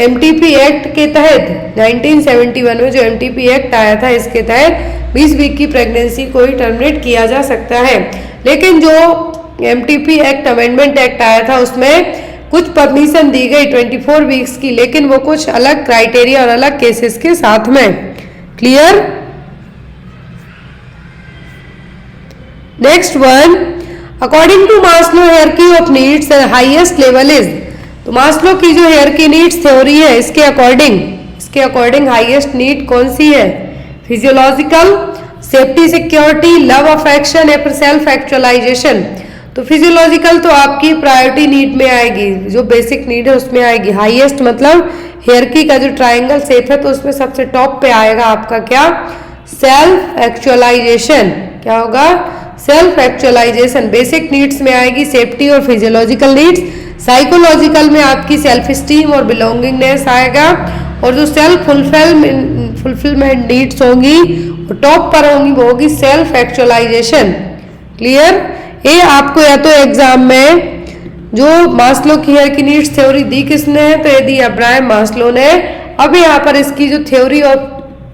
MTP एक्ट के तहत 1971 में जो MTP एक्ट आया था, इसके तहत 20 वीक की प्रेगनेंसी को ही टर्मिनेट किया जा सकता है। लेकिन जो MTP एक्ट अमेंडमेंट एक्ट आया था, उसमें कुछ परमिशन दी गई 24 वीक्स की, लेकिन वो कुछ अलग क्राइटेरिया और अलग केसेस के साथ में। Clear? Next one, according to Maslow hierarchy of needs the highest level is. तो मास्लो की जो हायरार्की नीड्स थ्योरी है, इसके अकॉर्डिंग हाईएस्ट नीड कौन सी है? Physiological, safety, security, love, affection या फिर सेल्फ एक्चुअलाइजेशन। तो फिजियोलॉजिकल तो आपकी प्रायोरिटी नीड में आएगी, जो बेसिक नीड है उसमें आएगी। हाईएस्ट मतलब हायरार्की का जो ट्रायंगल शेप है, तो उसमें सबसे टॉप पे आएगा आपका क्या? Self actualization. क्या होगा? Self actualisation. बेसिक नीड्स में आएगी सेफ्टी और फिजियोलॉजिकल नीड्स। साइकोलॉजिकल में आपकी सेल्फ स्टीम और बिलोंगिंगनेस आएगा, और जो सेल्फ फुलफिलमेंट नीड्स होंगी वो टॉप पर होंगी, वो होगी सेल्फ एक्चुअलाइजेशन। क्लियर? ये आपको या तो एग्जाम में जो मास्लो की हायरार्की नीड्स थ्योरी दी किसने है, तो ये दी अब्राहम मास्लो ने। अब यहाँ पर इसकी जो थ्योरी और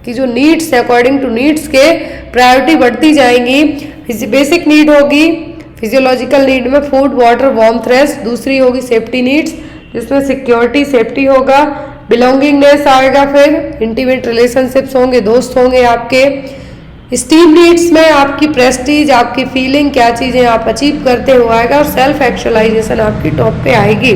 की जो नीड्स है, अकॉर्डिंग टू नीड्स के प्रायोरिटी बढ़ती जाएंगी। बेसिक नीड होगी फिजियोलॉजिकल नीड में फूड, वाटर, वार्मथ, रेस्ट। दूसरी होगी सेफ्टी नीड्स, जिसमें सिक्योरिटी, सेफ्टी होगा। बिलोंगिंगनेस आएगा, फिर इंटीमेट रिलेशनशिप्स होंगे, दोस्त होंगे आपके। स्टीम नीड्स में आपकी प्रेस्टीज, आपकी फीलिंग, क्या चीज़ें आप अचीव करते हुए आएगा, और सेल्फ एक्चुअलाइजेशन आपकी टॉप पे आएगी।